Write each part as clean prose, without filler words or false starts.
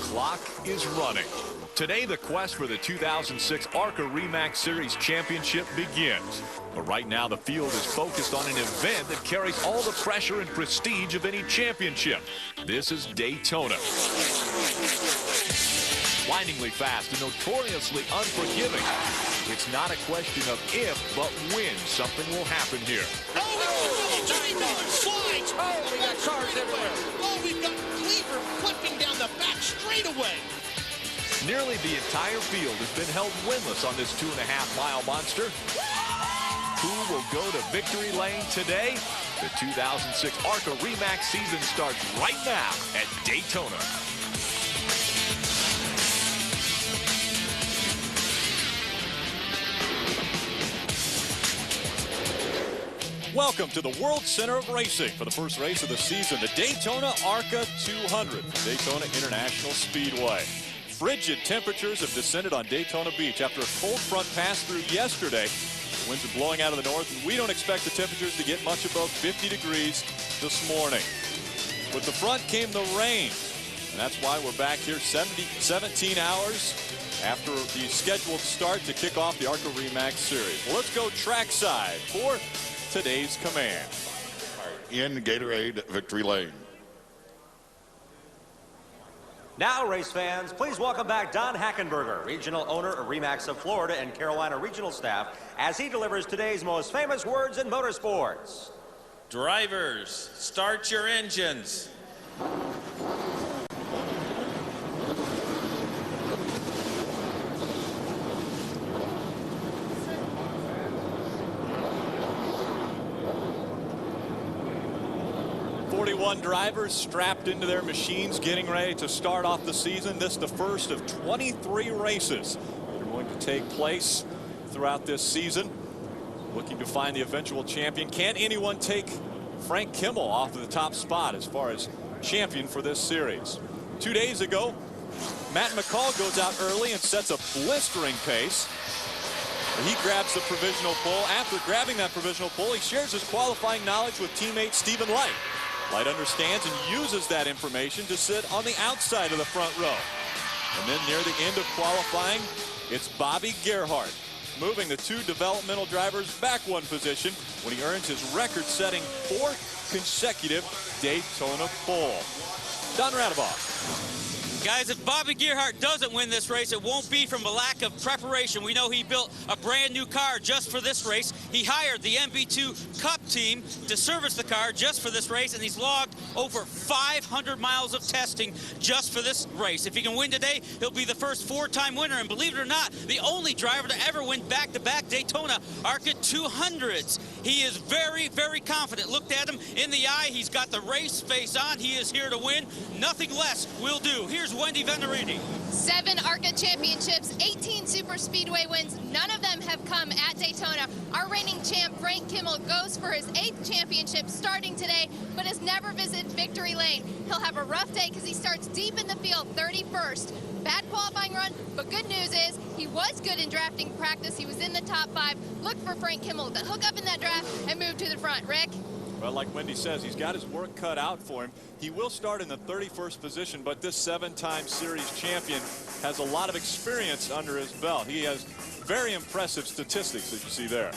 clock is running. Today, the quest for the 2006 ARCA REMAX Series Championship begins. But right now, the field is focused on an event that carries all the pressure and prestige of any championship. This is Daytona. Blindingly fast and notoriously unforgiving. It's not a question of if, but when something will happen here. Oh, Johnny Miller slides. Oh, we got cars everywhere. Oh, we've got Cleaver flipping down the back straightaway. Nearly the entire field has been held winless on this 2.5-mile monster. Who will go to victory lane today? The 2006 ARCA REMAX season starts right now at Daytona. Welcome to the World Center of Racing for the first race of the season, the Daytona ARCA 200 from Daytona International Speedway. Frigid temperatures have descended on Daytona Beach after a cold front passed through yesterday. The winds are blowing out of the north, and we don't expect the temperatures to get much above 50 degrees this morning. With the front came the rain, and that's why we're back here 17 hours after the scheduled start to kick off the ARCA REMAX Series. Well, let's go trackside for today's command. In Gatorade Victory Lane. Now, race fans, please welcome back Don Hackenberger, regional owner of REMAX of Florida and Carolina regional staff, as he delivers today's most famous words in motorsports. Drivers, start your engines. 41 drivers strapped into their machines, getting ready to start off the season. This is the first of 23 races that are going to take place throughout this season. Looking to find the eventual champion. Can anyone take Frank Kimmel off of the top spot as far as champion for this series? 2 days ago, Matt McCall goes out early and sets a blistering pace. He grabs the provisional pole. After grabbing that provisional pole, he shares his qualifying knowledge with teammate Stephen Light. Light understands and uses that information to sit on the outside of the front row. And then near the end of qualifying, it's Bobby Gerhardt, moving the two developmental drivers back one position when he earns his record-setting 4th consecutive Daytona pole. Don Radebaugh. Guys, if Bobby Gerhardt doesn't win this race, it won't be from a lack of preparation. We know he built a brand new car just for this race. He hired the MB2 Cup team to service the car just for this race, and he's logged over 500 miles of testing just for this race. If he can win today, he'll be the first 4-time winner, and believe it or not, the only driver to ever win back-to-back Daytona ARCA 200s. He is very, very confident. Looked at him in the eye. He's got the race face on. He is here to win. Nothing less will do. Here's Wendy Venturini. 7 ARCA championships, 18 super speedway wins. None of them have come at Daytona. Our reigning champ, Frank Kimmel, goes for his 8th championship starting today, but has never visited victory lane. He'll have a rough day because he starts deep in the field, 31st. Bad qualifying run, but good news is he was good in drafting practice. He was in the top 5. Look for Frank Kimmel to hook up in that draft and move to the front. Rick? Well, like Wendy says, he's got his work cut out for him. He will start in the 31st position, but this 7-time series champion has a lot of experience under his belt. He has very impressive statistics, as you see there.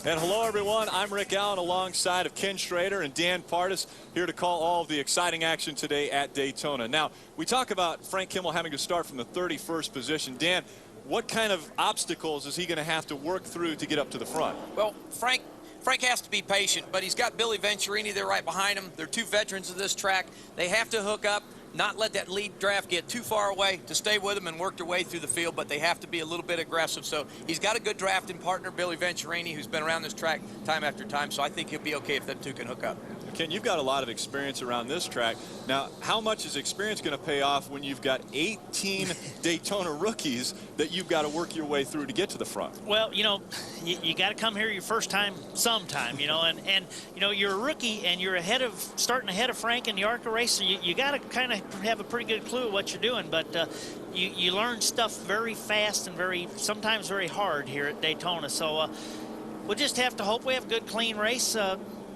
And hello, everyone. I'm Rick Allen alongside of Ken Schrader and Dan Pardis, here to call all of the exciting action today at Daytona. Now, we talk about Frank Kimmel having to start from the 31st position. Dan, what kind of obstacles is he going to have to work through to get up to the front? Well, Frank has to be patient, but he's got Billy Venturini there right behind him. They're two veterans of this track. They have to hook up, not let that lead draft get too far away, to stay with them and work their way through the field, but they have to be a little bit aggressive. So he's got a good drafting partner, Billy Venturini, who's been around this track time after time, so I think he'll be okay if them two can hook up. Ken, you've got a lot of experience around this track. Now, how much is experience going to pay off when you've got 18 Daytona rookies that you've got to work your way through to get to the front? Well, you know, you got to come here your first time sometime, you know, and you know, you're a rookie and you're starting ahead of Frank in the ARCA race, so you got to kind of have a pretty good clue of what you're doing, but you learn stuff very fast and sometimes very hard here at Daytona. So we'll just have to hope we have a good, clean race.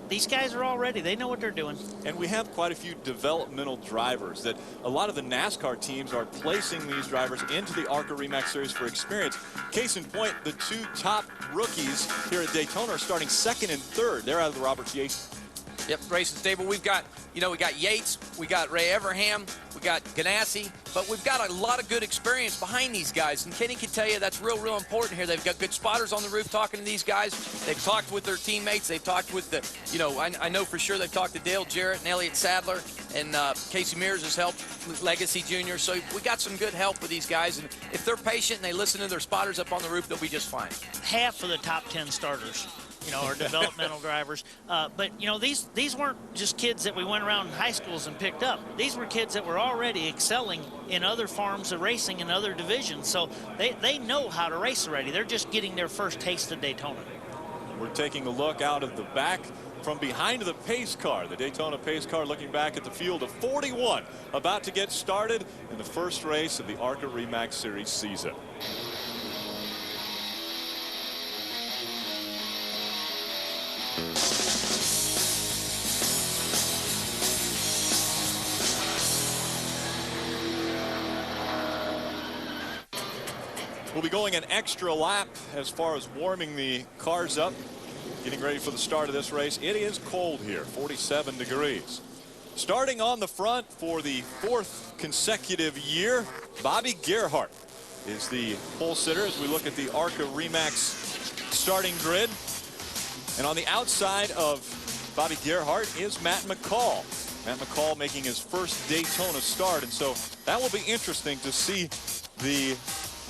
these guys are all ready. They know what they're doing. And we have quite a few developmental drivers that a lot of the NASCAR teams are placing these drivers into the ARCA REMAX Series for experience. Case in point, the 2 top rookies here at Daytona are starting 2nd and 3rd. They're out of the Robert Yates. Yep, racing stable. We've got, we got Yates, we got Ray Everham, we got Ganassi, but we've got a lot of good experience behind these guys. And Kenny can tell you that's real important here. They've got good spotters on the roof talking to these guys. They've talked with their teammates. They've talked with the, I know for sure they've talked to Dale Jarrett and Elliott Sadler, and Casey Mears has helped with Legacy Jr. So we got some good help with these guys. And if they're patient and they listen to their spotters up on the roof, they'll be just fine. Half of the top 10 starters, are developmental drivers. But, these weren't just kids that we went around in high schools and picked up. These were kids that were already excelling in other forms of racing in other divisions. So they know how to race already. They're just getting their first taste of Daytona. We're taking a look out of the back from behind the pace car. The Daytona pace car looking back at the field of 41, about to get started in the first race of the ARCA REMAX Series season. We'll be going an extra lap as far as warming the cars up, getting ready for the start of this race. It is cold here, 47 degrees. Starting on the front for the 4th consecutive year, Bobby Gerhart is the pole sitter as we look at the ARCA REMAX starting grid. And on the outside of Bobby Gerhart is Matt McCall. Matt McCall making his first Daytona start, and so that will be interesting to see the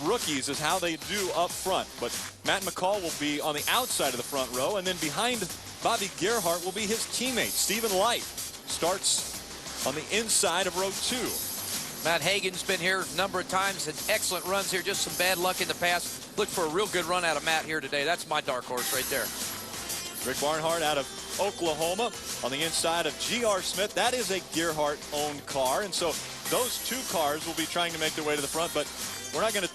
rookies as how they do up front. But Matt McCall will be on the outside of the front row, and then behind Bobby Gerhart will be his teammate Stephen Light. Starts on the inside of row 2. Matt Hagan's been here a number of times, had excellent runs here, just some bad luck in the past. Look for a real good run out of Matt here today. That's my dark horse right there. Rick Barnhart out of Oklahoma on the inside of G.R. Smith. That is a Gerhart-owned car, and so those 2 cars will be trying to make their way to the front, but we're not going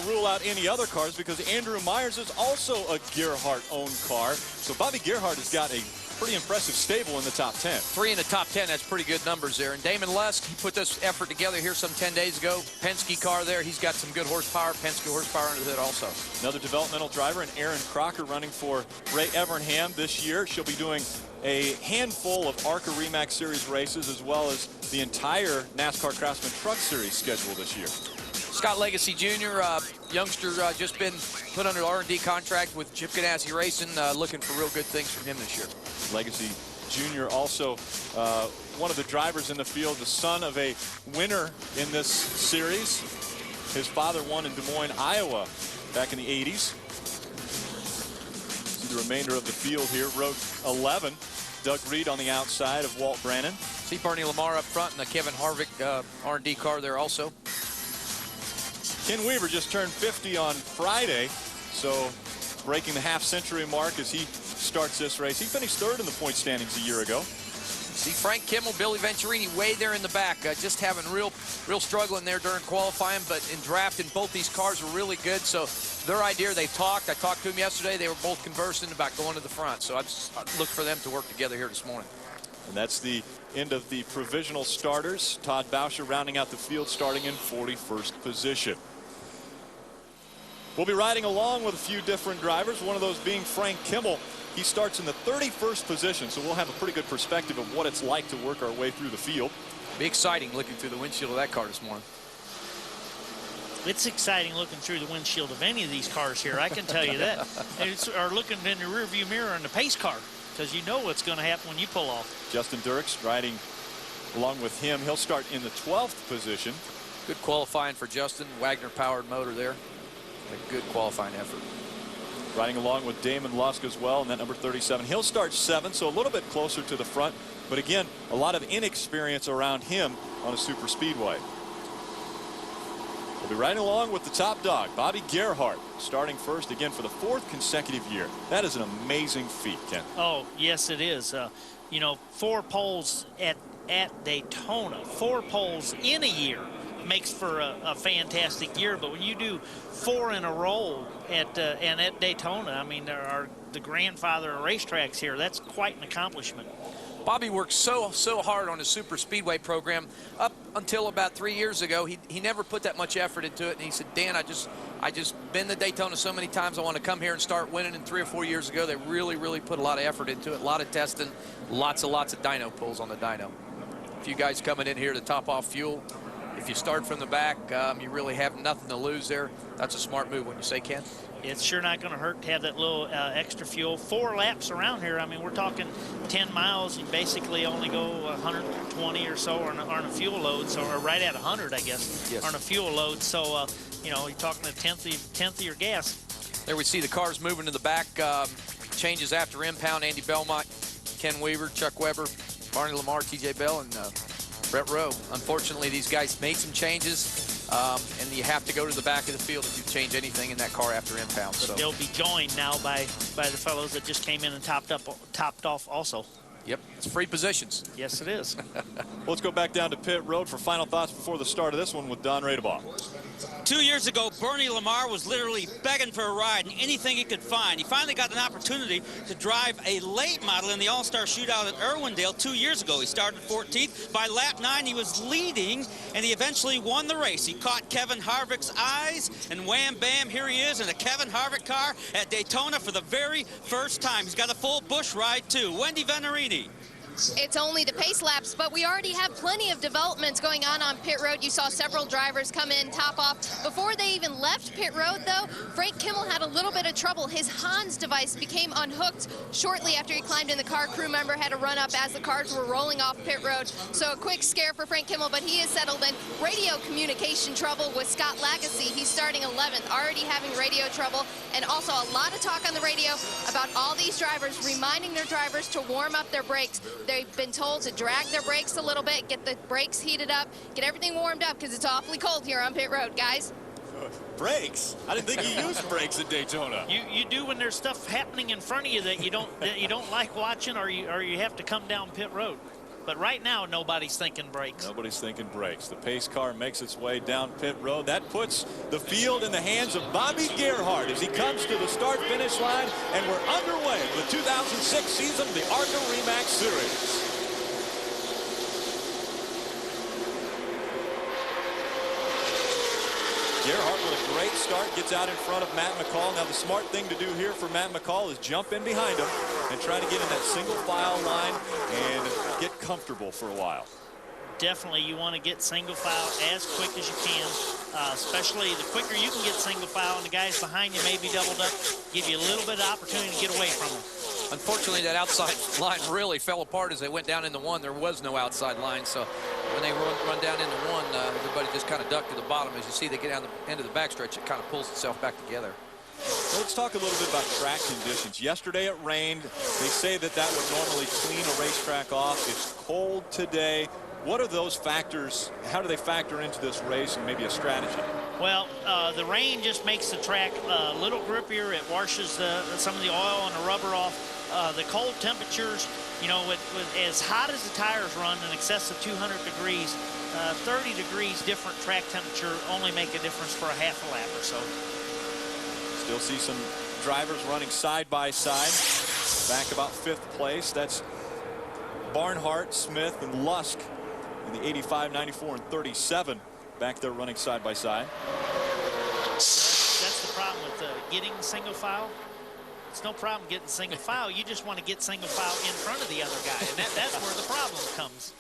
to rule out any other cars because Andrew Myers is also a Gerhart-owned car. So Bobby Gerhart has got a pretty impressive stable in the top 10. 3 in the top 10, that's pretty good numbers there. And Damon Lusk, he put this effort together here some 10 days ago. Penske car there, he's got some good horsepower, Penske horsepower under the hood also. Another developmental driver, and Aaron Crocker running for Ray Evernham this year. She'll be doing a handful of ARCA REMAX Series races as well as the entire NASCAR Craftsman Truck Series schedule this year. Scott Legacy Jr., youngster, just been put under R&D contract with Chip Ganassi Racing, looking for real good things from him this year. Legacy Jr. also one of the drivers in the field, the son of a winner in this series. His father won in Des Moines, Iowa back in the 80s. See the remainder of the field here. Row 11, Doug Reed on the outside of Walt Brannon. See Bernie Lamar up front in the Kevin Harvick R&D car there also. Ken Weaver just turned 50 on Friday, so breaking the half-century mark as he starts this race. He finished 3rd in the point standings a year ago. See Frank Kimmel, Billy Venturini way there in the back, just having real struggling there during qualifying, but in drafting both these cars were really good. So their idea, they talked. I talked to them yesterday. They were both conversing about going to the front. So I look for them to work together here this morning. And that's the end of the provisional starters. Todd Boucher rounding out the field, starting in 41st position. We'll be riding along with a few different drivers, one of those being Frank Kimmel. He starts in the 31st position, so we'll have a pretty good perspective of what it's like to work our way through the field. Be exciting looking through the windshield of that car this morning. It's exciting looking through the windshield of any of these cars here, I can tell you that. Or looking in the rearview mirror in the pace car, because you know what's going to happen when you pull off. Justin Dirks riding along with him. He'll start in the 12th position. Good qualifying for Justin. Wagner-powered motor there. A good qualifying effort. Riding along with Damon Lusk as well, and that number 37. He'll start 7th, so a little bit closer to the front. But again, a lot of inexperience around him on a super speedway. We'll be riding along with the top dog, Bobby Gerhart, starting first again for the 4th consecutive year. That is an amazing feat, Ken. Oh, yes, it is. 4 poles at Daytona, 4 poles in a year makes for a fantastic year. But when you do 4 in a row at Daytona, I mean, our the grandfather of racetracks here. That's quite an accomplishment. Bobby worked so hard on his super speedway program up until about 3 years ago. He never put that much effort into it, and he said, Dan, I just been to Daytona so many times, I want to come here and start winning. And 3 or 4 years ago, they really put a lot of effort into it, a lot of testing, lots of dyno pulls on the dyno. If you guys coming in here to top off fuel, if you start from the back, you really have nothing to lose there. That's a smart move, wouldn't you say, Ken? It's sure not going to hurt to have that little extra fuel. 4 laps around here. I mean, we're talking 10 miles. You basically only go 120 or so on a fuel load, so or right at 100, I guess, yes, on a fuel load. So, you know, you're talking a tenth of your gas. There we see the cars moving to the back. Changes after impound. Andy Belmont, Ken Weaver, Chuck Weber, Barney Lamar, TJ Bell, and Brett Rowe. Unfortunately, these guys made some changes. And you have to go to the back of the field if you change anything in that car after impound. So they'll be joined now by the fellows that just came in and topped off also. Yep, it's free positions. Yes, it is. Let's go back down to pit road for final thoughts before the start of this one with Don Radebaugh. 2 years ago, Bernie Lamar was literally begging for a ride and anything he could find. He finally got an opportunity to drive a late model in the All-Star Shootout at Irwindale 2 years ago. He started 14th. By lap 9, he was leading, and he eventually won the race. He caught Kevin Harvick's eyes, and wham, bam, here he is in a Kevin Harvick car at Daytona for the very first time. He's got a full Busch ride, too. Wendy Venerini. It's only the pace laps, but we already have plenty of developments going on pit road. You saw several drivers come in, top off. Before they even left pit road, though, Frank Kimmel had a little bit of trouble. His Hans device became unhooked shortly after he climbed in the car. Crew member had to run up as the cars were rolling off pit road. So a quick scare for Frank Kimmel, but he is settled in. Radio communication trouble with Scott Lagasse. He's starting 11th, already having radio trouble. And also a lot of talk on the radio about all these drivers reminding their drivers to warm up their brakes. They've been told to drag their brakes a little bit, get the brakes heated up, get everything warmed up, because it's awfully cold here on pit road, guys. Brakes? I didn't think you used brakes at Daytona. You do when there's stuff happening in front of you that you don't like watching, or you have to come down pit road. But right now, nobody's thinking brakes. Nobody's thinking brakes. The pace car makes its way down pit road. That puts the field in the hands of Bobby Gerhart as he comes to the start-finish line, and we're underway with the 2006 season of the ARCA REMAX Series. Gerhart with a great start, gets out in front of Matt McCall. Now the smart thing to do here for Matt McCall is jump in behind him and try to get in that single file line and get comfortable for a while. Definitely, you want to get single file as quick as you can, especially the quicker you can get single file and the guys behind you may be doubled up, give you a little bit of opportunity to get away from them. Unfortunately, that outside line really fell apart as they went down into one. There was no outside line, so when they run down into one, everybody just kind of ducked to the bottom. As you see, they get down the end of the backstretch, it kind of pulls itself back together. Well, let's talk a little bit about track conditions. Yesterday it rained. They say that would normally clean a racetrack off. It's cold today. What are those factors? How do they factor into this race and maybe a strategy? Well, the rain just makes the track a little grippier. It washes some of the oil and the rubber off. The cold temperatures, you know, with as hot as the tires run in excess of 200 degrees, 30 degrees different track temperature only make a difference for a half a lap or so. Still see some drivers running side by side. Back about 5th place. That's Barnhart, Smith, and Lusk in the 85, 94, and 37. Back there running side by side. That's the problem with getting single file. It's no problem getting single file. You just want to get single file in front of the other guy, and that's where the problem comes.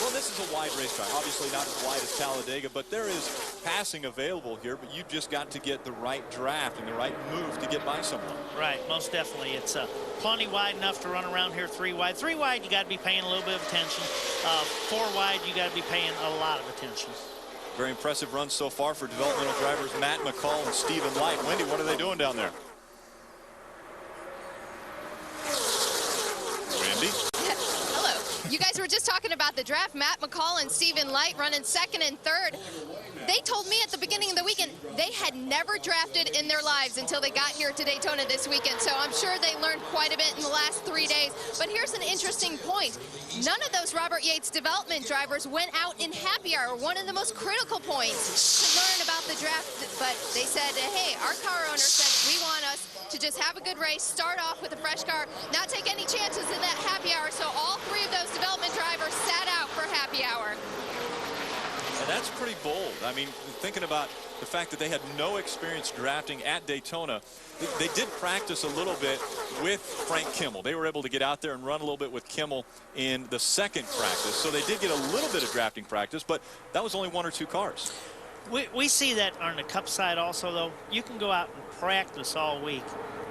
Well, this is a wide racetrack. Obviously not as wide as Talladega, but there is passing available here, but you've just got to get the right draft and the right move to get by someone. Right, most definitely. It's plenty wide enough to run around here 3 wide. 3 wide, you got to be paying a little bit of attention. 4 wide, you got to be paying a lot of attention. Very impressive runs so far for developmental drivers Matt McCall and Stephen Light. Wendy, what are they doing down there? Randy? Hello. You guys were just talking about the draft. Matt McCall and Stephen Light running 2nd and 3rd. They told me at the beginning of the weekend they had never drafted in their lives until they got here to Daytona this weekend. So I'm sure they learned quite a bit in the last 3 days. But here's an interesting point. None of those Robert Yates development drivers went out in happy hour, one of the most critical points to learn about the draft. But they said, hey, our car owner said We want us to just have a good race, start off with a fresh car, not take any chances in that happy hour. So all 3 of those development drivers sat out for happy hour. And that's pretty bold. I mean, thinking about the fact that they had no experience drafting at Daytona, they did practice a little bit with Frank Kimmel. They were able to get out there and run a little bit with Kimmel in the second practice. So they did get a little bit of drafting practice, but that was only 1 or 2 cars. We see that on the Cup side also, though. You can go out and practice all week,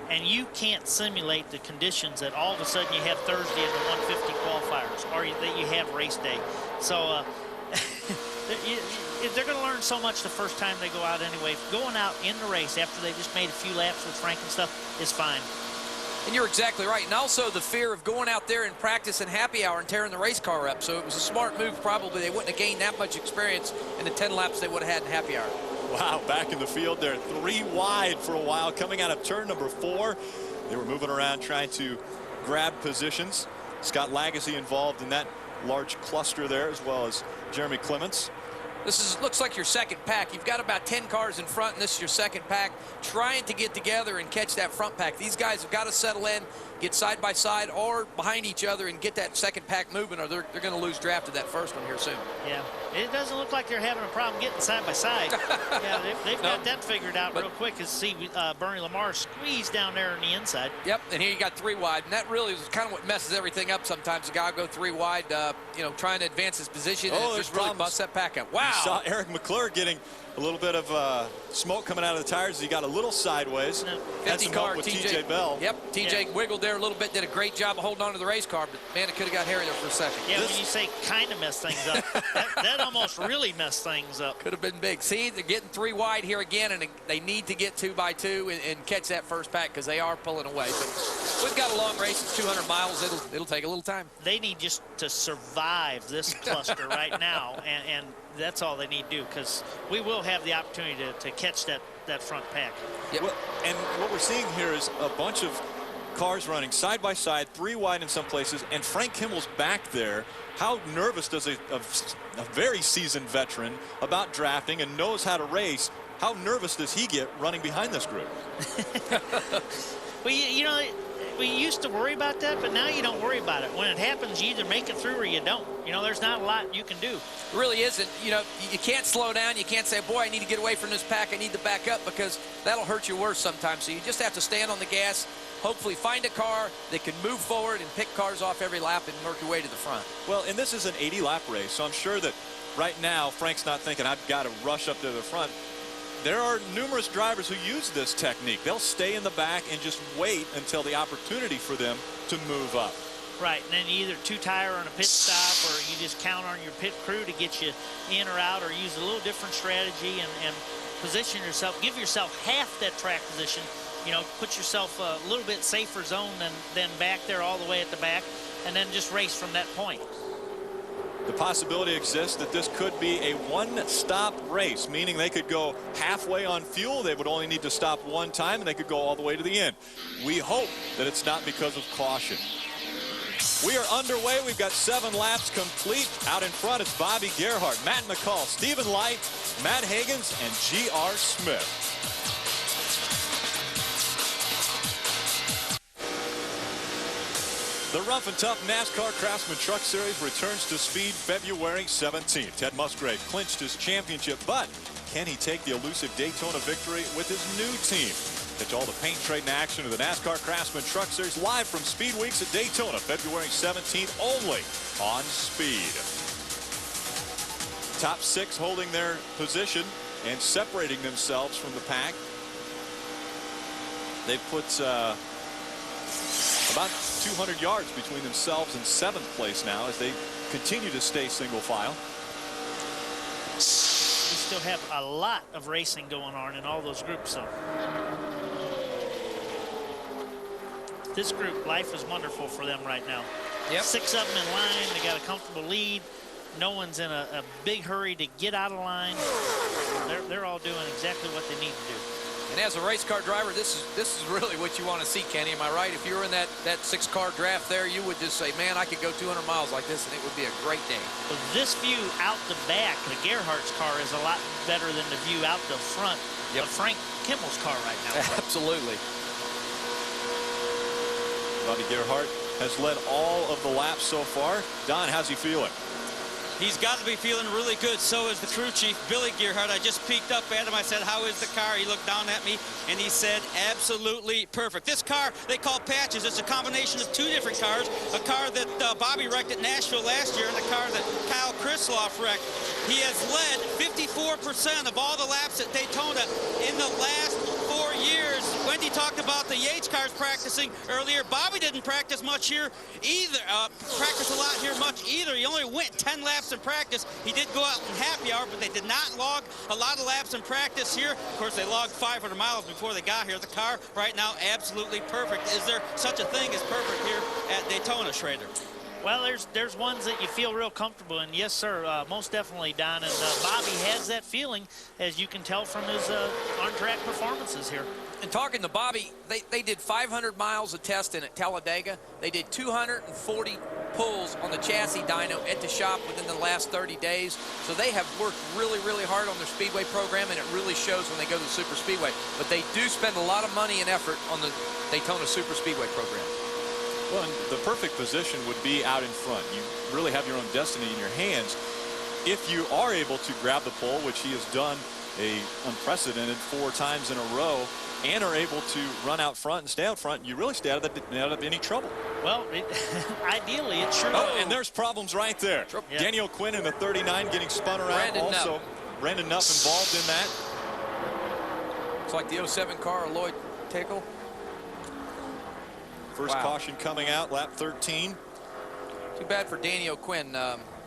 and you can't simulate the conditions that all of a sudden you have Thursday in the 150 qualifiers, or that you have race day. So they're going to learn so much the first time they go out anyway. Going out in the race after they just made a few laps with Frank and stuff is fine. And you're exactly right. And also the fear of going out there and practice in happy hour and tearing the race car up. So it was a smart move probably. They wouldn't have gained that much experience in the 10 laps they would have had in happy hour. Wow, back in the field there, 3 wide for a while. Coming out of turn number 4, they were moving around trying to grab positions. Scott Lagasse involved in that large cluster there, as well as Jeremy Clements. This looks like your second pack. You've got about 10 cars in front, and this is your second pack, trying to get together and catch that front pack. These guys have got to settle in, get side by side or behind each other and get that second pack moving, or they're going to lose draft of that first one here soon. Yeah, it doesn't look like they're having a problem getting side by side. Yeah, they've got that figured out real quick. As see Bernie Lamar squeeze down there on the inside. Yep, and here you got 3 wide, and that really is kind of what messes everything up sometimes. The guy will go 3 wide, you know, trying to advance his position, and it just really busts that pack up. Wow. You saw Eric McClure getting a little bit of smoke coming out of the tires. He got a little sideways. 50 car with TJ Bell. Yep, TJ wiggled there a little bit, did a great job of holding on to the race car, but man, it could have got hairy there for a second. Yeah, when you say kind of messed things up, that almost really messed things up. Could have been big. See, they're getting 3 wide here again, and they need to get 2 by 2 and catch that first pack because they are pulling away. But we've got a long race. It's 200 miles. It'll take a little time. They need just to survive this cluster right now, and that's all they need to do, because we will have the opportunity to catch that front pack. Yep. Well, and what we're seeing here is a bunch of cars running side by side, 3 wide in some places, and Frank Kimmel's back there. How nervous does a very seasoned veteran about drafting and knows how to race, how nervous does he get running behind this group? Well, you know, we used to worry about that, but now you don't worry about it. When it happens, you either make it through or you don't. You know, there's not a lot you can do. It really isn't. You know, you can't slow down. You can't say, boy, I need to get away from this pack. I need to back up, because that'll hurt you worse sometimes. So you just have to stand on the gas, hopefully find a car that can move forward and pick cars off every lap and work your way to the front. Well, and this is an 80-lap race, so I'm sure that right now Frank's not thinking, I've got to rush up to the front. There are numerous drivers who use this technique. They'll stay in the back and just wait until the opportunity for them to move up. Right, and then you either 2-tire on a pit stop, or you just count on your pit crew to get you in or out, or use a little different strategy and position yourself, give yourself half that track position, you know, put yourself a little bit safer zone than back there all the way at the back, and then just race from that point. The possibility exists that this could be a one-stop race, meaning they could go halfway on fuel. They would only need to stop 1 time, and they could go all the way to the end. We hope that it's not because of caution. We are underway. We've got 7 laps complete. Out in front, it's Bobby Gerhart, Matt McCall, Stephen Light, Matt Higgins, and G.R. Smith. The Rough and Tough NASCAR Craftsman Truck Series returns to speed February 17th. Ted Musgrave clinched his championship, but can he take the elusive Daytona victory with his new team? Catch all the paint, trade, and action of the NASCAR Craftsman Truck Series live from Speed Weeks at Daytona, February 17th, only on Speed. Top 6 holding their position and separating themselves from the pack. They've put about 200 yards between themselves and 7th place now as they continue to stay single file. We still have a lot of racing going on in all those groups, so. This group, life is wonderful for them right now. Yep. 6 of them in line. They got a comfortable lead. No one's in a big hurry to get out of line. They're all doing exactly what they need to do. And as a race car driver, this is really what you want to see, Kenny. Am I right? If you were in that 6-car draft there, you would just say, man, I could go 200 miles like this, and it would be a great day. Well, this view out the back, the Gerhardt's car, is a lot better than the view out the front of Frank Kimmel's car right now. Absolutely. Bobby Gerhardt has led all of the laps so far. Don, how's he feeling? He's got to be feeling really good. So is the crew chief, Billy Gerhardt. I just peeked up at him. I said, how is the car? He looked down at me, and he said, absolutely perfect. This car, they call Patches. It's a combination of 2 different cars, a car that Bobby wrecked at Nashville last year and a car that Kyle Krisloff wrecked. He has led 54% of all the laps at Daytona in the last 4 years. Wendy talked about the Yates cars practicing earlier. Bobby didn't practice much here either, practice a lot here much either. He only went 10 laps in practice. He did go out in happy hour, but they did not log a lot of laps in practice here. Of course, they logged 500 miles before they got here. The car right now, absolutely perfect. Is there such a thing as perfect here at Daytona, Schrader? Well, there's ones that you feel real comfortable in. Yes, sir, most definitely, Don. And Bobby has that feeling, as you can tell from his on-track performances here. And talking to Bobby, they did 500 miles of testing at Talladega. They did 240 pulls on the chassis dyno at the shop within the last 30 days. So they have worked really, really hard on their Speedway program, and it really shows when they go to the Super Speedway. But they do spend a lot of money and effort on the Daytona Super Speedway program. Well, and the perfect position would be out in front. You really have your own destiny in your hands. If you are able to grab the pole, which he has done a unprecedented 4 times in a row, and are able to run out front and stay out front, you really stay out of any trouble. Well, ideally, it sure Oh, and there's problems right there. Yeah. Daniel Quinn in the 39 getting spun around. Brandon Nupp involved in that. It's like the 07 car of Lloyd Tickle. First caution coming out, lap 13. Too bad for Daniel Quinn.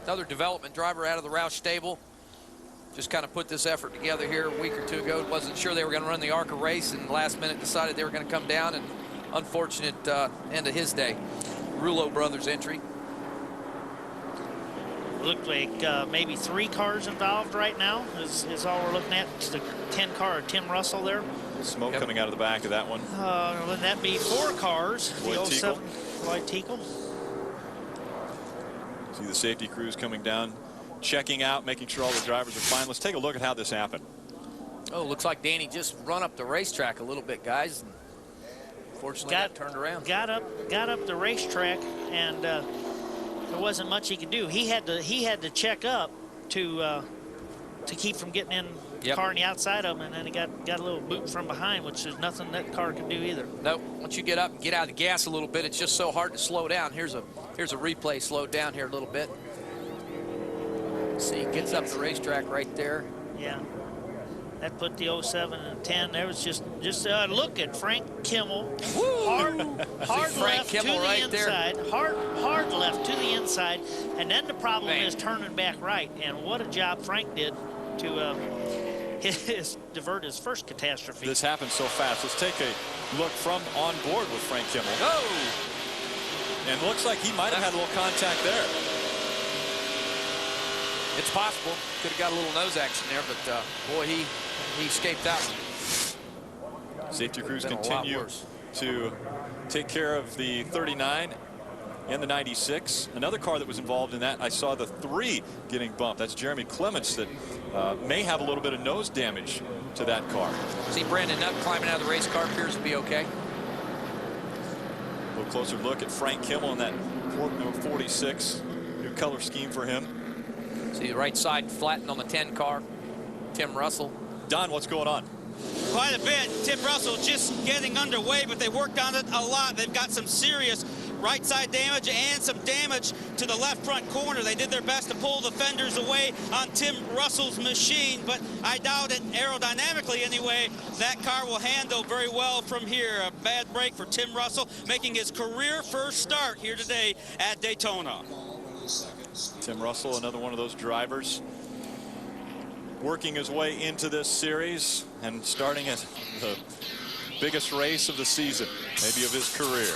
Another development driver out of the Roush stable. Just kind of put this effort together here a week or 2 ago. Wasn't sure they were going to run the ARCA race, and last minute decided they were going to come down, and unfortunate end of his day. Rouleau brothers entry. Looked like maybe 3 cars involved right now is all we're looking at. It's the 10 car of Tim Russell there. Smoke coming out of the back of that one. Wouldn't that be 4 cars? Lloyd Tickle. Lloyd Tickle. See the safety crews coming down, checking out, making sure all the drivers are fine. Let's take a look at how this happened. Oh, looks like Danny just run up the racetrack a little bit, guys. Fortunately, got turned around. Got up the racetrack, and there wasn't much he could do. He had to check up to keep from getting in the car on the outside of him, and then he got a little boot from behind, which is nothing that car can do either. Nope. Once you get up and get out of the gas a little bit, it's just so hard to slow down. Here's a replay slowed down here a little bit. See, gets up the racetrack right there. Yeah. That put the 07 and 10. There was just look at Frank Kimmel. Hard left to the inside. Hard left to the inside. And then the problem is turning back right. And what a job Frank did to divert his first catastrophe. This happened so fast. Let's take a look from on board with Frank Kimmel. Oh! And looks like he might have had a little contact there. It's possible. Could have got a little nose action there, but boy, he escaped that one. Safety crews continue to take care of the 39 and the 96. Another car that was involved in that, I saw the 3 getting bumped. That's Jeremy Clements that may have a little bit of nose damage to that car. See Brandon Nutt climbing out of the race car, appears to be okay. A little closer look at Frank Kimmel in that number 46. New color scheme for him. See the right side flattened on the 10 car. Tim Russell. Don, what's going on? Quite a bit. Tim Russell just getting underway, but they worked on it a lot. They've got some serious right side damage and some damage to the left front corner. They did their best to pull the fenders away on Tim Russell's machine, but I doubt it aerodynamically anyway. That car will handle very well from here. A bad break for Tim Russell, making his career first start here today at Daytona. Tim Russell, another one of those drivers working his way into this series and starting at the biggest race of the season, maybe of his career.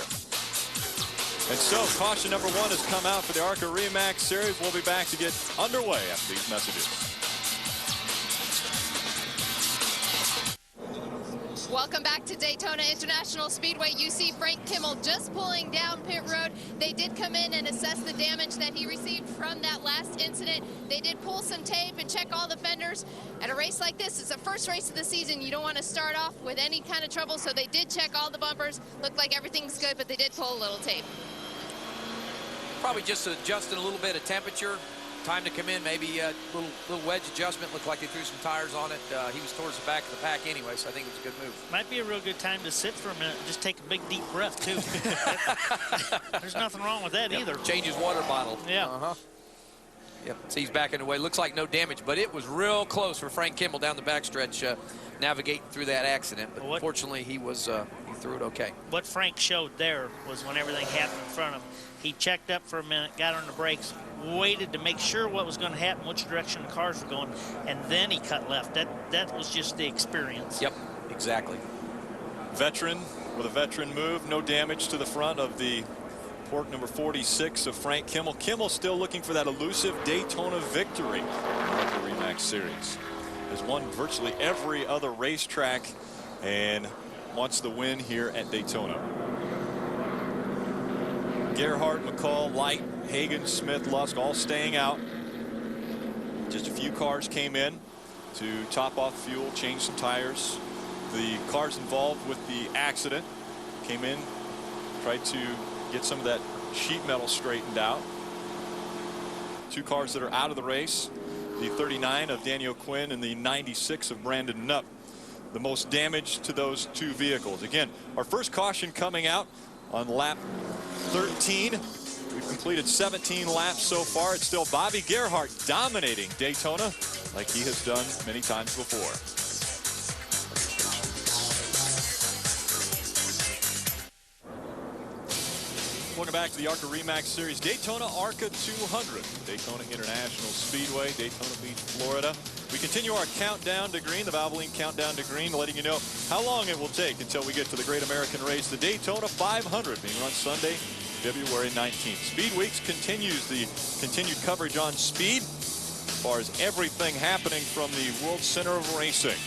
And so caution number 1 has come out for the ARCA REMAX series. We'll be back to get underway after these messages. Welcome back to Daytona International Speedway. You see Frank Kimmel just pulling down pit road. They did come in and assess the damage that he received from that last incident. They did pull some tape and check all the fenders. At a race like this, it's the first race of the season. You don't want to start off with any kind of trouble, so they did check all the bumpers. Looked like everything's good, but they did pull a little tape. Probably just adjusting a little bit of temperature. Time to come in, maybe a little wedge adjustment. Looked like they threw some tires on it. He was towards the back of the pack anyway, so I think it was a good move. Might be a real good time to sit for a minute and just take a big deep breath too. There's nothing wrong with that either. Change his water bottle. Yeah. Yep, so he's backing away. Looks like no damage, but it was real close for Frank Kimmel down the backstretch, navigating through that accident. But fortunately, he threw it okay. What Frank showed there was when everything happened in front of him, he checked up for a minute, got on the brakes, waited to make sure what was going to happen, which direction the cars were going, and then he cut left. That was just the experience. Yep, exactly. Veteran with a veteran move. No damage to the front of the port number 46 of Frank Kimmel. Kimmel still looking for that elusive Daytona victory in the ARCA REMAX Series. Has won virtually every other racetrack and wants the win here at Daytona. Gerhardt, McCall, Light, Hagan, Smith, Lusk all staying out. Just a few cars came in to top off fuel, change some tires. The cars involved with the accident came in, tried to get some of that sheet metal straightened out. Two cars that are out of the race, the 39 of Daniel Quinn and the 96 of Brandon Nupp. The most damage to those two vehicles. Again, our first caution coming out on lap 13. We've completed 17 laps so far. It's still Bobby Gerhardt dominating Daytona like he has done many times before. Welcome back to the ARCA REMAX Series. Daytona ARCA 200. Daytona International Speedway, Daytona Beach, Florida. We continue our countdown to green, the Valvoline countdown to green, letting you know how long it will take until we get to the great American race, the Daytona 500, being run Sunday, February 19th. Speed Weeks continues the continued coverage on speed as far as everything happening from the World Center of Racing.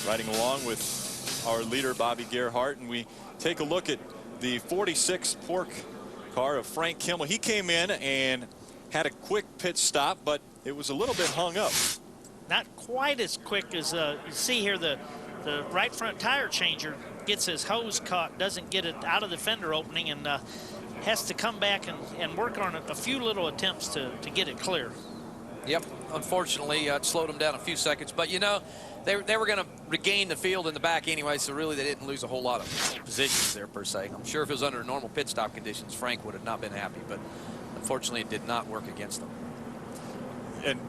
Riding along with our leader, Bobby Gerhardt, and we take a look at the 46 Pork car of Frank Kimmel. He came in and had a quick pit stop, but it was a little bit hung up. Not quite as quick as you see here. The right front tire changer gets his hose caught, doesn't get it out of the fender opening, and has to come back and work on a few little attempts to get it clear. Yep, unfortunately, it slowed him down a few seconds, but you know, they were going to regain the field in the back anyway, so really they didn't lose a whole lot of positions there per se. I'm sure if it was under normal pit stop conditions, Frank would have not been happy, but unfortunately it did not work against them. And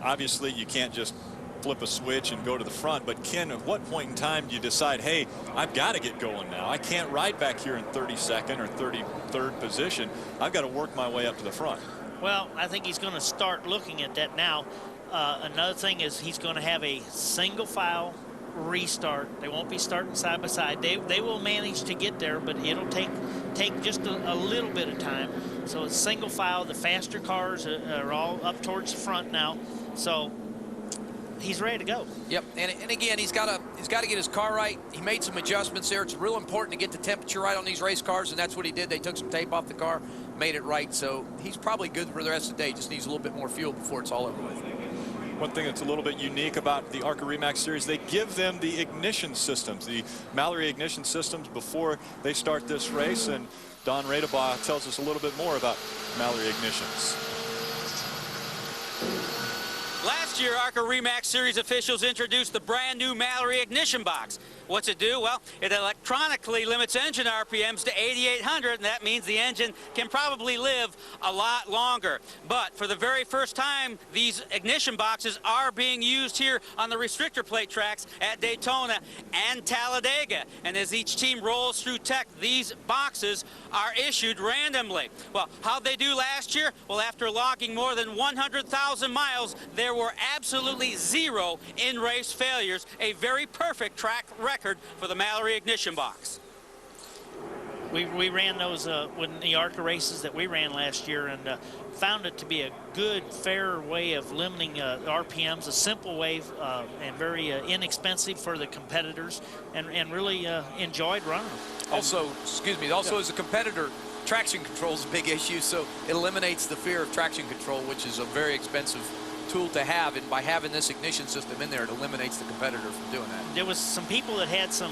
obviously you can't just flip a switch and go to the front, but Ken, at what point in time do you decide, hey, I've got to get going now? I can't ride back here in 32nd or 33rd position. I've got to work my way up to the front. Well, I think he's going to start looking at that now. Another thing is he's going to have a single file restart. They won't be starting side by side. They will manage to get there, but it'll take just a little bit of time. So it's single file. The faster cars are all up towards the front now. So he's ready to go. Yep, and again, he's got to get his car right. He made some adjustments there. It's real important to get the temperature right on these race cars, and that's what he did. They took some tape off the car, made it right. So he's probably good for the rest of the day. Just needs a little bit more fuel before it's all over with. One thing that's a little bit unique about the ARCA REMAX Series, they give them the ignition systems, the Mallory ignition systems before they start this race. And Don Radebaugh tells us a little bit more about Mallory ignitions. Last year, ARCA REMAX Series officials introduced the brand new Mallory ignition box. What's it do? Well, it electronically limits engine RPMs to 8,800, and that means the engine can probably live a lot longer. But for the very first time, these ignition boxes are being used here on the restrictor plate tracks at Daytona and Talladega. And as each team rolls through tech, these boxes are issued randomly. Well, how'd they do last year? Well, after logging more than 100,000 miles, there were absolutely 0 in-race failures, a very perfect track record for the Mallory ignition box. We ran those when the ARCA races that we ran last year, and found it to be a good, fair way of limiting RPMs, a simple way and very inexpensive for the competitors, and really enjoyed running them. Also, excuse me, also as a competitor, traction control is a big issue, so it eliminates the fear of traction control, which is a very expensive tool to have, and by having this ignition system in there, it eliminates the competitor from doing that. There was some people that had some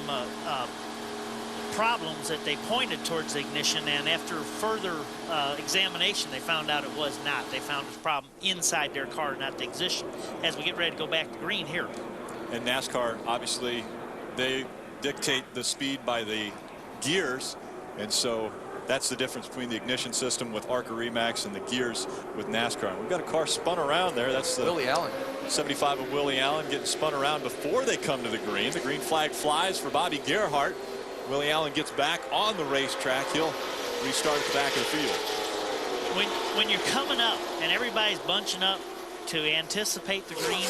problems that they pointed towards the ignition, and after further examination, they found out it was not. They found the problem inside their car, not the ignition, as we get ready to go back to green here. And NASCAR, obviously, they dictate the speed by the gears, and so that's the difference between the ignition system with ARCA Remax and the gears with NASCAR. We've got a car spun around there. That's the Willie Allen. 75 of Willie Allen getting spun around before they come to the green. The green flag flies for Bobby Gerhart. Willie Allen gets back on the racetrack. He'll restart at the back of the field. When you're coming up and everybody's bunching up to anticipate the green,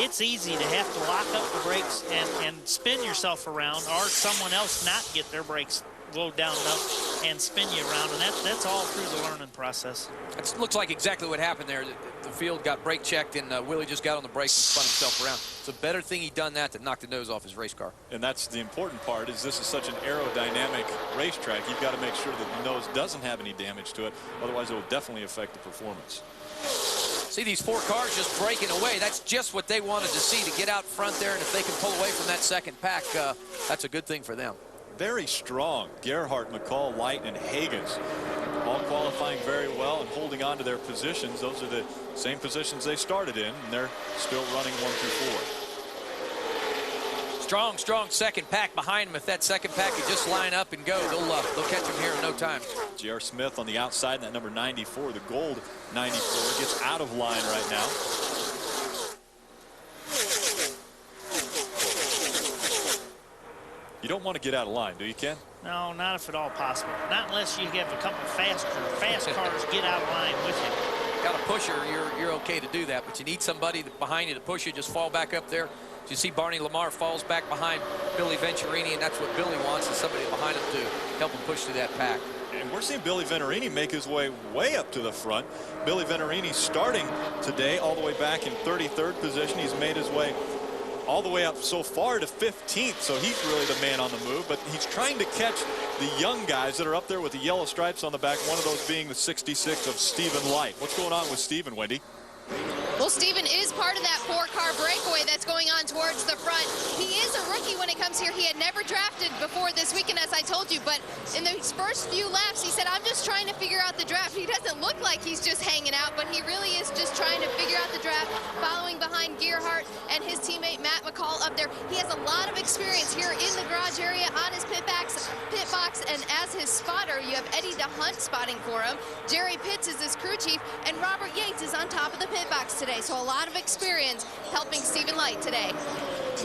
it's easy to have to lock up the brakes and spin yourself around, or someone else not get their brakes low down enough and spin you around, and that's all through the learning process. It looks like exactly what happened there. The field got brake checked, and Willie just got on the brakes and spun himself around. It's a better thing he done that than knock the nose off his race car. And that's the important part, is this is such an aerodynamic racetrack. You've got to make sure that the nose doesn't have any damage to it. Otherwise, it will definitely affect the performance. See these four cars just breaking away. That's just what they wanted to see, to get out front there, and if they can pull away from that second pack, that's a good thing for them. Very strong. Gerhart, McCall, Light, and Hagens all qualifying very well and holding on to their positions. Those are the same positions they started in, and they're still running 1 through 4. Strong second pack behind him. If that second pack could just line up and go, they'll catch him here in no time. J.R. Smith on the outside, and that number 94, the gold 94, gets out of line right now. You don't want to get out of line, do you, Ken? No, not if at all possible. Not unless you have a couple fast cars get out of line with you. Got a pusher, you're okay to do that, but you need somebody behind you to push you. Just fall back up there. You see Barney Lamar falls back behind Billy Venturini, and that's what Billy wants, is somebody behind him to help him push through that pack. And we're seeing Billy Venturini make his way up to the front. Billy Venturini starting today all the way back in 33rd position. He's made his way all the way up so far to 15th, so he's really the man on the move, but he's trying to catch the young guys that are up there with the yellow stripes on the back, one of those being the 66 of Stephen Light. What's going on with Stephen, Wendy? Well, Stephen is part of that four-car breakaway that's going on towards the front. He is a rookie when it comes here. He had never drafted before this weekend, as I told you, but in those first few laps, he said, I'm just trying to figure out the draft. He doesn't look like he's just hanging out, but he really is just trying to figure out the draft, following behind Gerhart and his teammate Matt McCall up there. He has a lot of experience here in the garage area on his pit box, and as his spotter, you have Eddie DeHunt spotting for him. Jerry Pitts is his crew chief, and Robert Yates is on top of the pit box today. So a lot of experience helping Stephen Light today.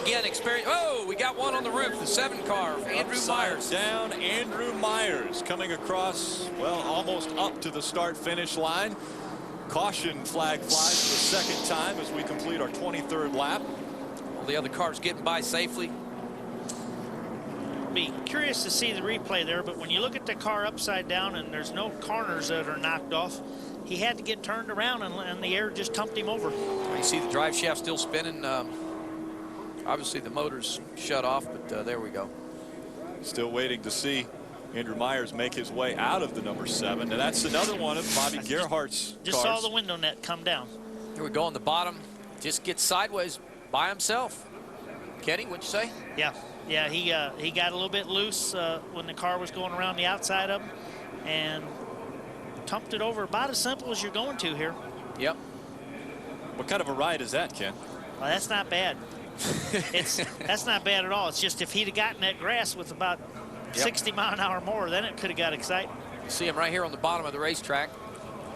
Again, experience. Oh, we got one on the roof, the 7 car, Andrew Myers. Down, Andrew Myers coming across, well, almost up to the start-finish line. Caution flag flies for the second time as we complete our 23rd lap. All the other cars getting by safely. Be curious to see the replay there, but when you look at the car upside down and there's no corners that are knocked off, he had to get turned around, and the air just tumped him over. You see the drive shaft still spinning. Obviously the motor's shut off, but there we go. Still waiting to see Andrew Myers make his way out of the number 7. And that's another one of Bobby Gerhart's just cars. saw the window net come down. Here we go on the bottom. Just gets sideways by himself. Kenny, what'd you say? Yeah, he got a little bit loose when the car was going around the outside of him, and tumped it over about as simple as you're going to here. Yep. What kind of a ride is that, Ken? Well, that's not bad. That's not bad at all. It's just if he'd have gotten that grass with about 60 mile an hour more, then it could have got exciting. See him right here on the bottom of the racetrack.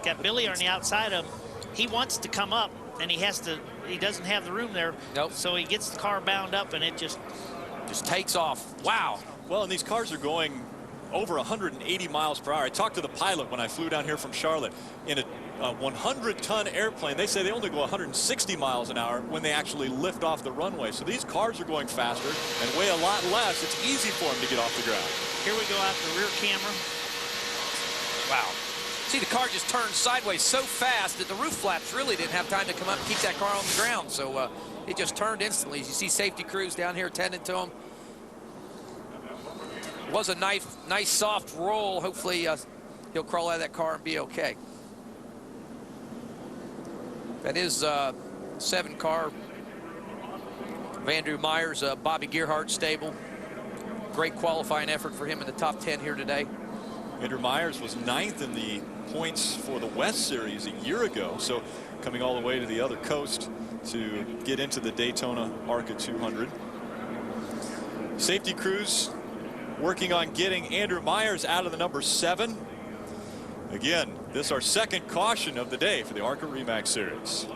Got Billy on the outside of him. He wants to come up, and he doesn't have the room there. Nope. So he gets the car bound up, and it just takes off. Wow. Well, and these cars are going over 180 miles per hour. I talked to the pilot when I flew down here from Charlotte. In a 100-ton airplane. They say they only go 160 miles an hour when they actually lift off the runway. So these cars are going faster and weigh a lot less. It's easy for them to get off the ground. Here we go out the rear camera. Wow. See, the car just turned sideways so fast that the roof flaps really didn't have time to come up and keep that car on the ground. So it just turned instantly. As you see safety crews down here tending to him. It was a nice soft roll. Hopefully he'll crawl out of that car and be okay. That is 7 car of Andrew Myers, Bobby Gearhart stable. Great qualifying effort for him in the top 10 here today. Andrew Myers was 9th in the points for the West Series a year ago, so coming all the way to the other coast to get into the Daytona ARCA 200. Safety crews working on getting Andrew Myers out of the number 7. Again, this is our second caution of the day for the ARCA REMAX Series.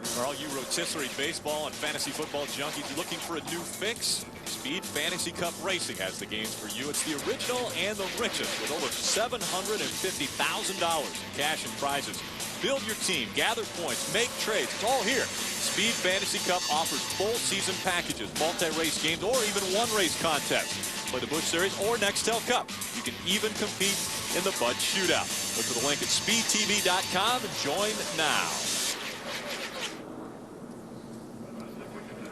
For all you rotisserie baseball and fantasy football junkies looking for a new fix, Speed Fantasy Cup Racing has the games for you. It's the original and the richest with over $750,000 in cash and prizes. Build your team, gather points, make trades. It's all here. Speed Fantasy Cup offers full season packages, multi-race games, or even one-race contests. Play the Busch Series or Nextel Cup. You can even compete in the Bud Shootout. Look for the link at speedtv.com and join now.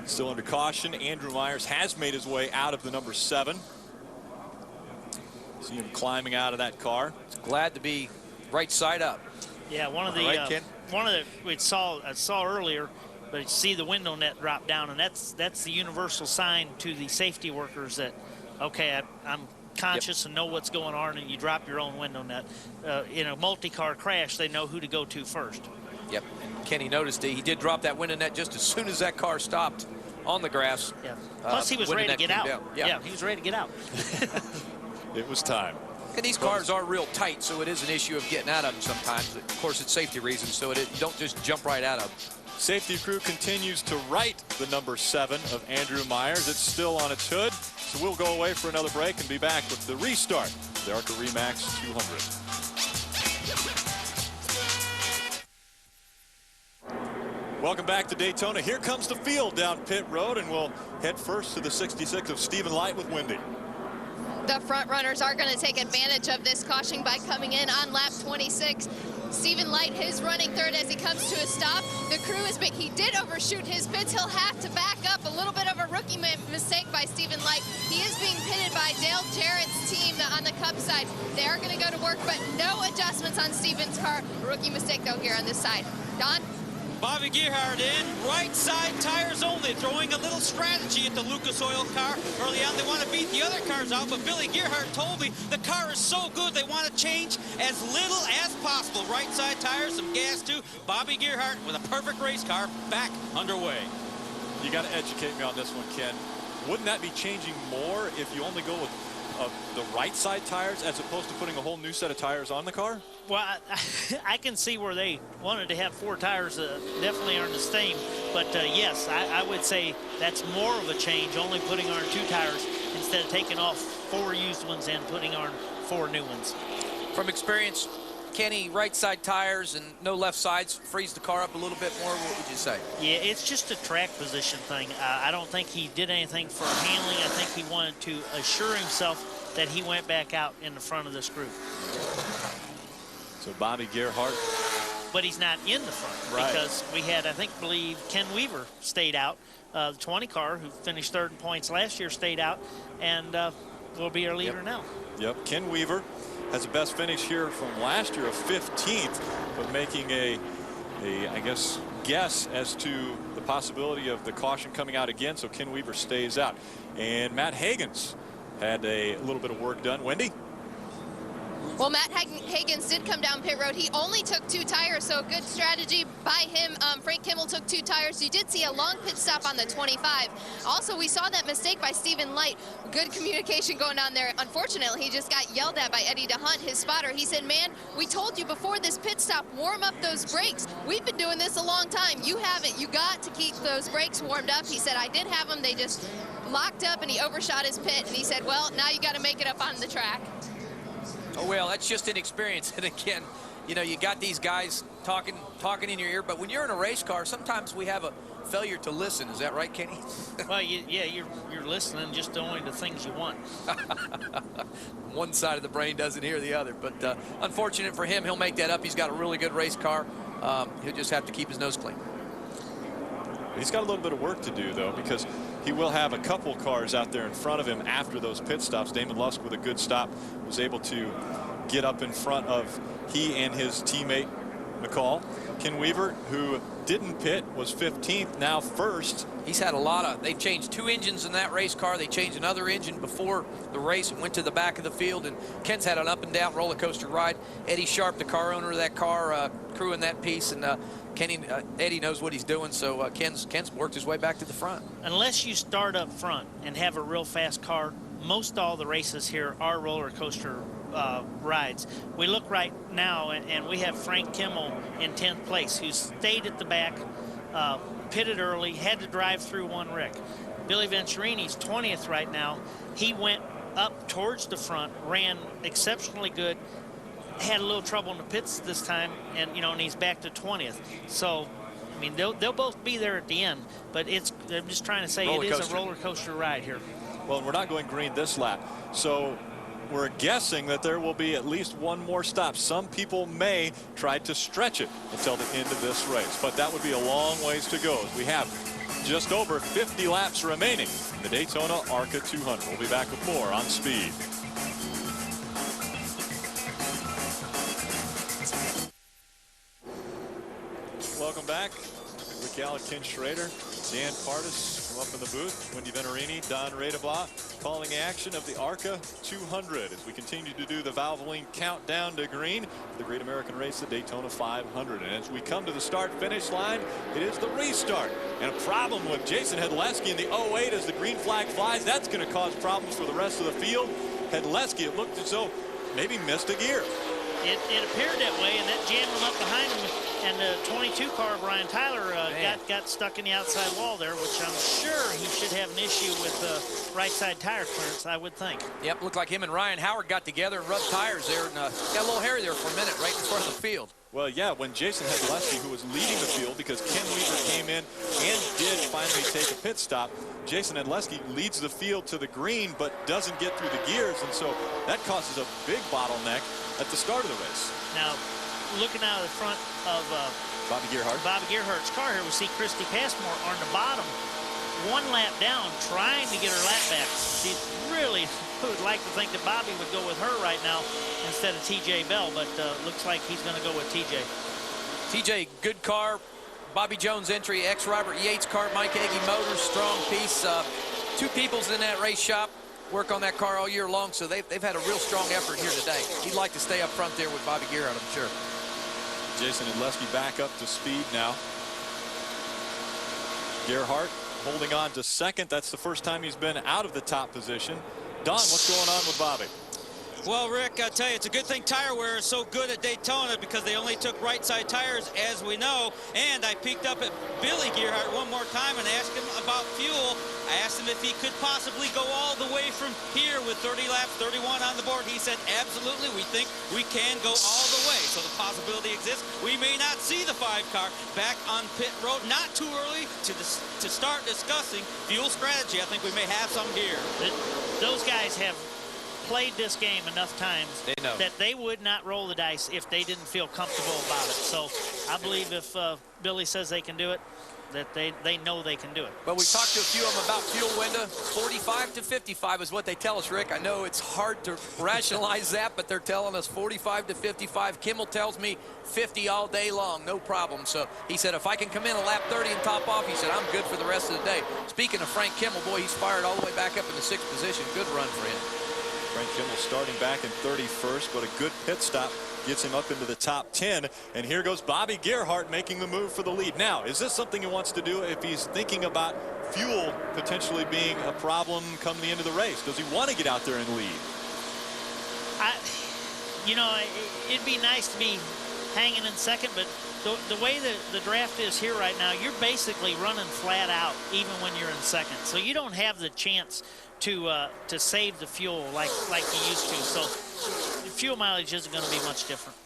Still under caution, Andrew Myers has made his way out of the number 7. See him climbing out of that car. Glad to be right side up. Yeah, one of the I saw earlier, but you see the window net drop down, and that's the universal sign to the safety workers that, okay, I'm conscious and know what's going on, and you drop your own window net. In a multi-car crash, they know who to go to first. Yep, and Kenny noticed he did drop that window net just as soon as that car stopped on the grass. Yeah. Plus, he was ready to get out. Yeah, he was ready to get out. It was time. And these cars are real tight, so it is an issue of getting out of them sometimes. Of course, it's safety reasons, so you don't just jump right out of them. Safety crew continues to right the number 7 of Andrew Myers. It's still on its hood, so we'll go away for another break and be back with the restart of the ARCA REMAX 200. Welcome back to Daytona. Here comes the field down pit road, and we'll head first to the 66 of Stephen Light with Wendy. The front runners are going to take advantage of this caution by coming in on lap 26. Stephen Light, his running third as he comes to a stop. The crew he did overshoot his pits. He'll have to back up. A little bit of a rookie mistake by Stephen Light. He is being pitted by Dale Jarrett's team on the Cup side. They are going to go to work, but no adjustments on Stephen's car. Rookie mistake, though, here on this side. Don? Bobby Gearhart in, right side tires only, throwing a little strategy at the Lucas Oil car. Early on, they want to beat the other cars out, but Billy Gearhart told me the car is so good they want to change as little as possible. Right side tires, some gas too. Bobby Gearhart with a perfect race car back underway. You got to educate me on this one, Ken. Wouldn't that be changing more if you only go with the right side tires as opposed to putting a whole new set of tires on the car? Well, I can see where they wanted to have 4 tires. Definitely aren't the same. But yes, I would say that's more of a change, only putting on 2 tires instead of taking off 4 used ones and putting on 4 new ones. From experience, Kenny, right side tires and no left sides frees the car up a little bit more. What would you say? Yeah, it's just a track position thing. I don't think he did anything for handling. I think he wanted to assure himself that he went back out in the front of this group. So Bobby Gearhart. But he's not in the front, right? Because we had, believe Ken Weaver stayed out. The 20 car, who finished 3rd in points last year, stayed out, and will be our leader now. Yep, Ken Weaver has a best finish here from last year of 15th, but making a guess as to the possibility of the caution coming out again, so Ken Weaver stays out. And Matt Hagens had a little bit of work done. Wendy? Well, Matt Hagens did come down pit road. He only took 2 tires, so good strategy by him. Frank Kimmel took 2 tires. You did see a long pit stop on the 25. Also, we saw that mistake by Stephen Light. Good communication going on there. Unfortunately, he just got yelled at by Eddie DeHunt, his spotter. He said, man, we told you before this pit stop, warm up those brakes. We've been doing this a long time. You haven't. You got to keep those brakes warmed up. He said, I did have them. They just locked up, and he overshot his pit. And he said, well, now you got to make it up on the track. Oh, well, that's just inexperience. And again, you know, you got these guys talking in your ear, but when you're in a race car, sometimes we have a failure to listen. Is that right, Kenny? Well, yeah, you're listening just only to things you want. One side of the brain doesn't hear the other, but unfortunate for him, he'll make that up. He's got a really good race car. He'll just have to keep his nose clean. He's got a little bit of work to do, though, because he will have a couple cars out there in front of him after those pit stops. Damon Lusk, with a good stop, was able to get up in front of he and his teammate McCall. Ken Weaver, who didn't pit, was 15th, now first. He's had a lot of, they've changed 2 engines in that race car. They changed another engine before the race and went to the back of the field. And Ken's had an up and down roller coaster ride. Eddie Sharp, the car owner of that car, crewing that piece. And Eddie knows what he's doing, so Ken's worked his way back to the front. Unless you start up front and have a real fast car, most all the races here are roller coaster rides. We look right now, and we have Frank Kimmel in 10th place, who stayed at the back, pitted early, had to drive through one wreck. Billy Venturini's 20th right now. He went up towards the front, ran exceptionally good, had a little trouble in the pits this time, and and he's back to 20th. So, I mean, they'll both be there at the end, but I'm just trying to say it is a roller coaster ride here. Well, we're not going green this lap, so we're guessing that there will be at least one more stop. Some people may try to stretch it until the end of this race, but that would be a long ways to go, as we have just over 50 laps remaining in the Daytona ARCA 200. We'll be back with more on Speed. Welcome back. Rick Allen, Ken Schrader, Dan Pardis from up in the booth, Wendy Venturini, Don Radebaugh, calling action of the ARCA 200 as we continue to do the Valvoline countdown to green, the great American race, the Daytona 500. And as we come to the start-finish line, it is the restart. And a problem with Jason Hedleski in the 08 as the green flag flies. That's going to cause problems for the rest of the field. Hedleski, it looked as though maybe missed a gear. It appeared that way, and that jammed him up behind him. And the 22 car of Brian Tyler got stuck in the outside wall there, which I'm sure he should have an issue with right side tire clearance, I would think. Yep, looked like him and Ryan Howard got together and rubbed tires there, and got a little hairy there for a minute right in front of the field. Well, yeah, when Jason Hedleski, who was leading the field because Ken Weaver came in and did finally take a pit stop, Jason Hedleski leads the field to the green but doesn't get through the gears, and so that causes a big bottleneck at the start of the race. Now, looking out of the front of Bobby Gerhardt's car here, we see Christy Passmore on the bottom, 1 lap down, trying to get her lap back. She really would like to think that Bobby would go with her right now instead of TJ Bell, but looks like he's going to go with TJ. TJ, good car. Bobby Jones entry, ex-Robert Yates car, Mike Agee Motors, strong piece. 2 people's in that race shop, work on that car all year long, so they've had a real strong effort here today. He'd like to stay up front there with Bobby Gerhardt, I'm sure. Jason Hedleski back up to speed now. Gerhardt holding on to second. That's the first time he's been out of the top position. Don, what's going on with Bobby? Well, Rick, I tell you, it's a good thing tire wear is so good at Daytona because they only took right side tires, as we know. And I peeked up at Billy Gerhardt one more time and asked him about fuel. I asked him if he could possibly go all the way from here with 30 laps, 31 on the board. He said, absolutely, we think we can go all the way. So the possibility exists. We may not see the 5 car back on pit road. Not too early to start discussing fuel strategy. I think we may have some here. Those guys have played this game enough times that they would not roll the dice if they didn't feel comfortable about it. So I believe if Billy says they can do it, that they know they can do it. But we talked to a few of them about fuel window. 45 to 55 is what they tell us, Rick. I know it's hard to rationalize that, but they're telling us 45 to 55. Kimmel tells me 50 all day long, no problem. So he said, if I can come in a lap 30 and top off, he said, I'm good for the rest of the day. Speaking of Frank Kimmel, boy, he's fired all the way back up in the 6th position. Good run for him. Frank Kimmel starting back in 31st, but a good pit stop gets him up into the top 10. And here goes Bobby Gerhardt making the move for the lead. Now, is this something he wants to do if he's thinking about fuel potentially being a problem come the end of the race? Does he want to get out there and lead? It'd be nice to be hanging in second, but the way the draft is here right now, you're basically running flat out even when you're in second. So you don't have the chance to save the fuel like you used to. So fuel mileage isn't going to be much different.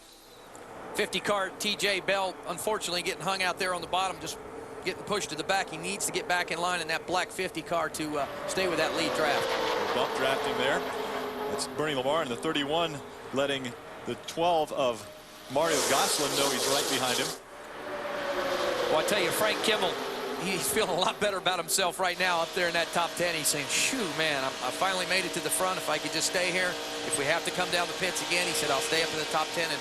50 car TJ Bell, unfortunately, getting hung out there on the bottom, just getting pushed to the back. He needs to get back in line in that black 50 car to stay with that lead draft. Bump drafting there. That's Bernie Lamar in the 31, letting the 12 of Mario Gosselin know he's right behind him. Well, I tell you, Frank Kimmel, he's feeling a lot better about himself right now up there in that top 10. He's saying, shoo, man, I finally made it to the front. If I could just stay here, if we have to come down the pits again, he said, I'll stay up in the top 10 and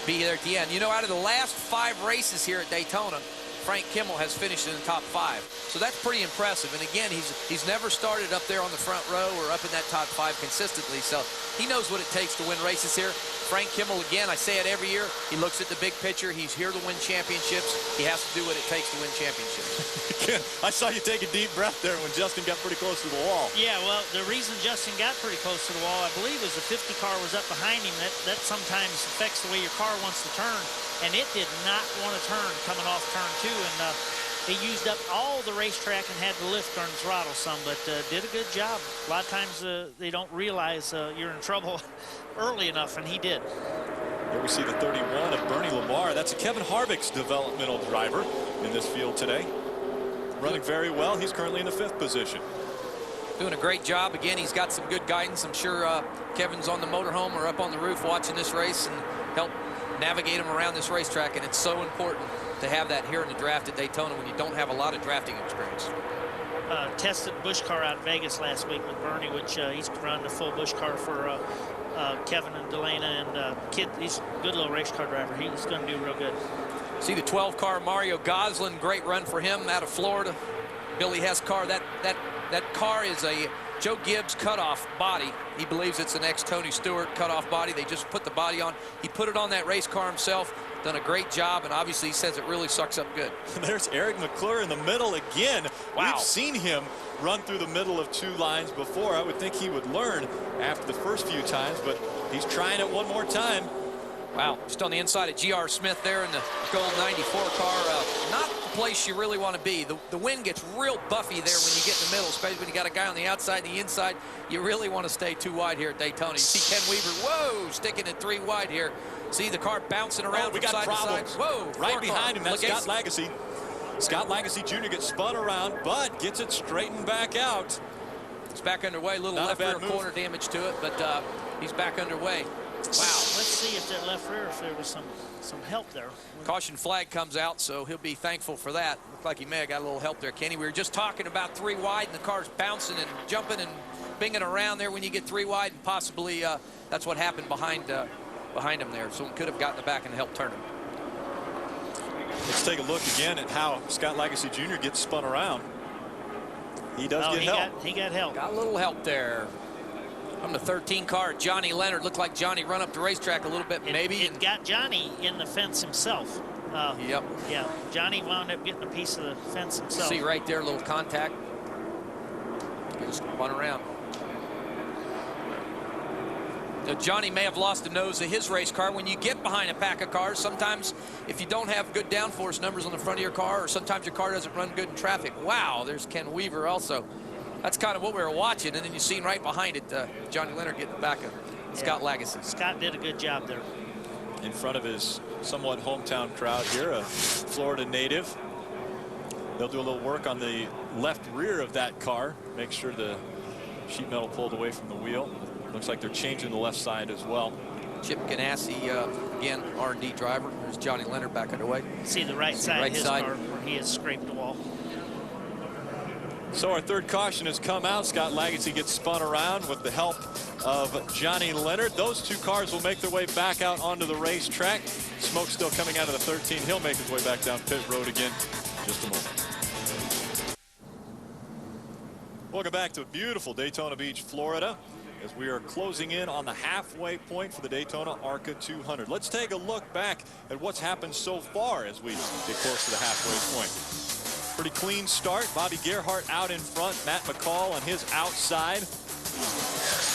be there at the end. You know, out of the last 5 races here at Daytona, Frank Kimmel has finished in the top 5. So that's pretty impressive. And again, he's never started up there on the front row or up in that top 5 consistently. So he knows what it takes to win races here. Frank Kimmel, again, I say it every year, he looks at the big picture. He's here to win championships. He has to do what it takes to win championships. I saw you take a deep breath there when Justin got pretty close to the wall. Yeah, well, the reason Justin got pretty close to the wall, I believe, is the 50 car was up behind him. That sometimes affects the way your car wants to turn, and it did not want to turn coming off turn 2, and he used up all the racetrack and had to lift on throttle some, but did a good job. A lot of times they don't realize you're in trouble early enough, and he did. Here we see the 31 of Bernie Lamar. That's a Kevin Harvick's developmental driver in this field today. Running very well. He's currently in the 5th position. Doing a great job. Again, he's got some good guidance. I'm sure Kevin's on the motorhome or up on the roof watching this race and help navigate him around this racetrack, and it's so important to have that here in the draft at Daytona when you don't have a lot of drafting experience. Tested Busch car out in Vegas last week with Bernie, which he's run the full Busch car for Kevin and Delana, and Kid, he's a good little race car driver. He's going to do real good. See the 12 car Mario Gosselin, great run for him out of Florida. Billy Hess car, that car is a Joe Gibbs cutoff body. He believes it's an ex-Tony Stewart cutoff body. They just put the body on. He put it on that race car himself. Done a great job, and obviously he says it really sucks up good. There's Eric McClure in the middle again. Wow. We've seen him run through the middle of 2 lines before. I would think he would learn after the first few times, but he's trying it one more time. Wow, just on the inside of G.R. Smith there in the gold 94 car. Not the place you really want to be. The wind gets real buffy there when you get in the middle, especially when you got a guy on the outside and the inside. You really want to stay too wide here at Daytona. You see Ken Weaver, whoa, sticking it 3 wide here. See the car bouncing around from side to side. Whoa, right behind him, that's Scott Lagasse. Scott Lagasse Jr. gets spun around, but gets it straightened back out. It's back underway. A little left rear corner damage to it, but he's back underway. Wow. Let's see if that left rear, if there was some help there. Caution flag comes out, so he'll be thankful for that. Looked like he may have got a little help there, Kenny. We were just talking about 3 wide, and the car's bouncing and jumping and binging around there when you get 3 wide, and possibly that's what happened behind him there. Someone could have gotten the back and helped turn him. Let's take a look again at how Scott Lagasse Jr. gets spun around. He does get help. He got help. Got a little help there. From the 13 car, Johnny Leonard. Looked like Johnny run up the racetrack a little bit, maybe. It got Johnny in the fence himself. Yep. Yeah, Johnny wound up getting a piece of the fence himself. See right there, a little contact. Just spun around. Now, Johnny may have lost the nose of his race car. When you get behind a pack of cars, sometimes if you don't have good downforce numbers on the front of your car, or sometimes your car doesn't run good in traffic. Wow, there's Ken Weaver also. That's kind of what we were watching, and then you seen right behind it, Johnny Leonard getting the back of Scott Lagasse. Scott did a good job there. In front of his somewhat hometown crowd here, a Florida native. They'll do a little work on the left rear of that car. Make sure the sheet metal pulled away from the wheel. Looks like they're changing the left side as well. Chip Ganassi, again, R&D driver. There's Johnny Leonard back underway. See the right side of his car where he has scraped the wall. So our 3rd caution has come out. Scott Lagasse gets spun around with the help of Johnny Leonard. Those 2 cars will make their way back out onto the racetrack. Smoke still coming out of the 13. He'll make his way back down pit road again in just a moment. Welcome back to beautiful Daytona Beach, Florida, as we are closing in on the halfway point for the Daytona ARCA 200. Let's take a look back at what's happened so far as we get close to the halfway point. Pretty clean start. Bobby Gerhart out in front. Matt McCall on his outside.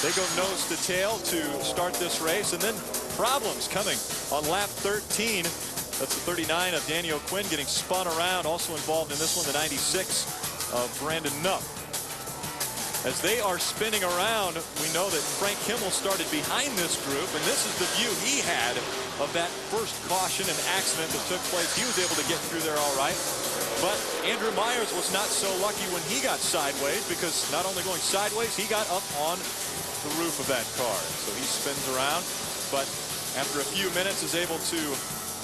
They go nose to tail to start this race, and then problems coming on lap 13. That's the 39 of Daniel Quinn getting spun around. Also involved in this one, the 96 of Brandon Nupp. As they are spinning around, we know that Frank Kimmel started behind this group, and this is the view he had of that first caution and accident that took place. He was able to get through there all right. But Andrew Myers was not so lucky when he got sideways, because not only going sideways, he got up on the roof of that car. So he spins around, but after a few minutes is able to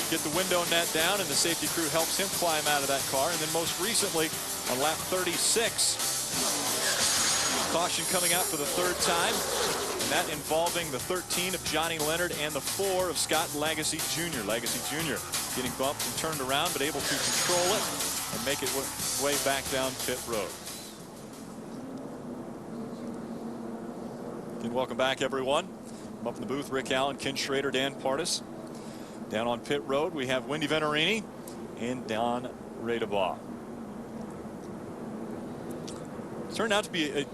get the window net down, and the safety crew helps him climb out of that car. And then most recently on lap 36, caution coming out for the third time, and that involving the 13 of Johnny Leonard and the 4 of Scott Legacy Jr. Legacy Jr. getting bumped and turned around, but able to control it and make it way back down pit road. Again, welcome back, everyone. I'm up in the booth, Rick Allen, Ken Schrader, Dan Pardis. Down on pit road, we have Wendy Venturini and Don Radebaugh. Turned out to be a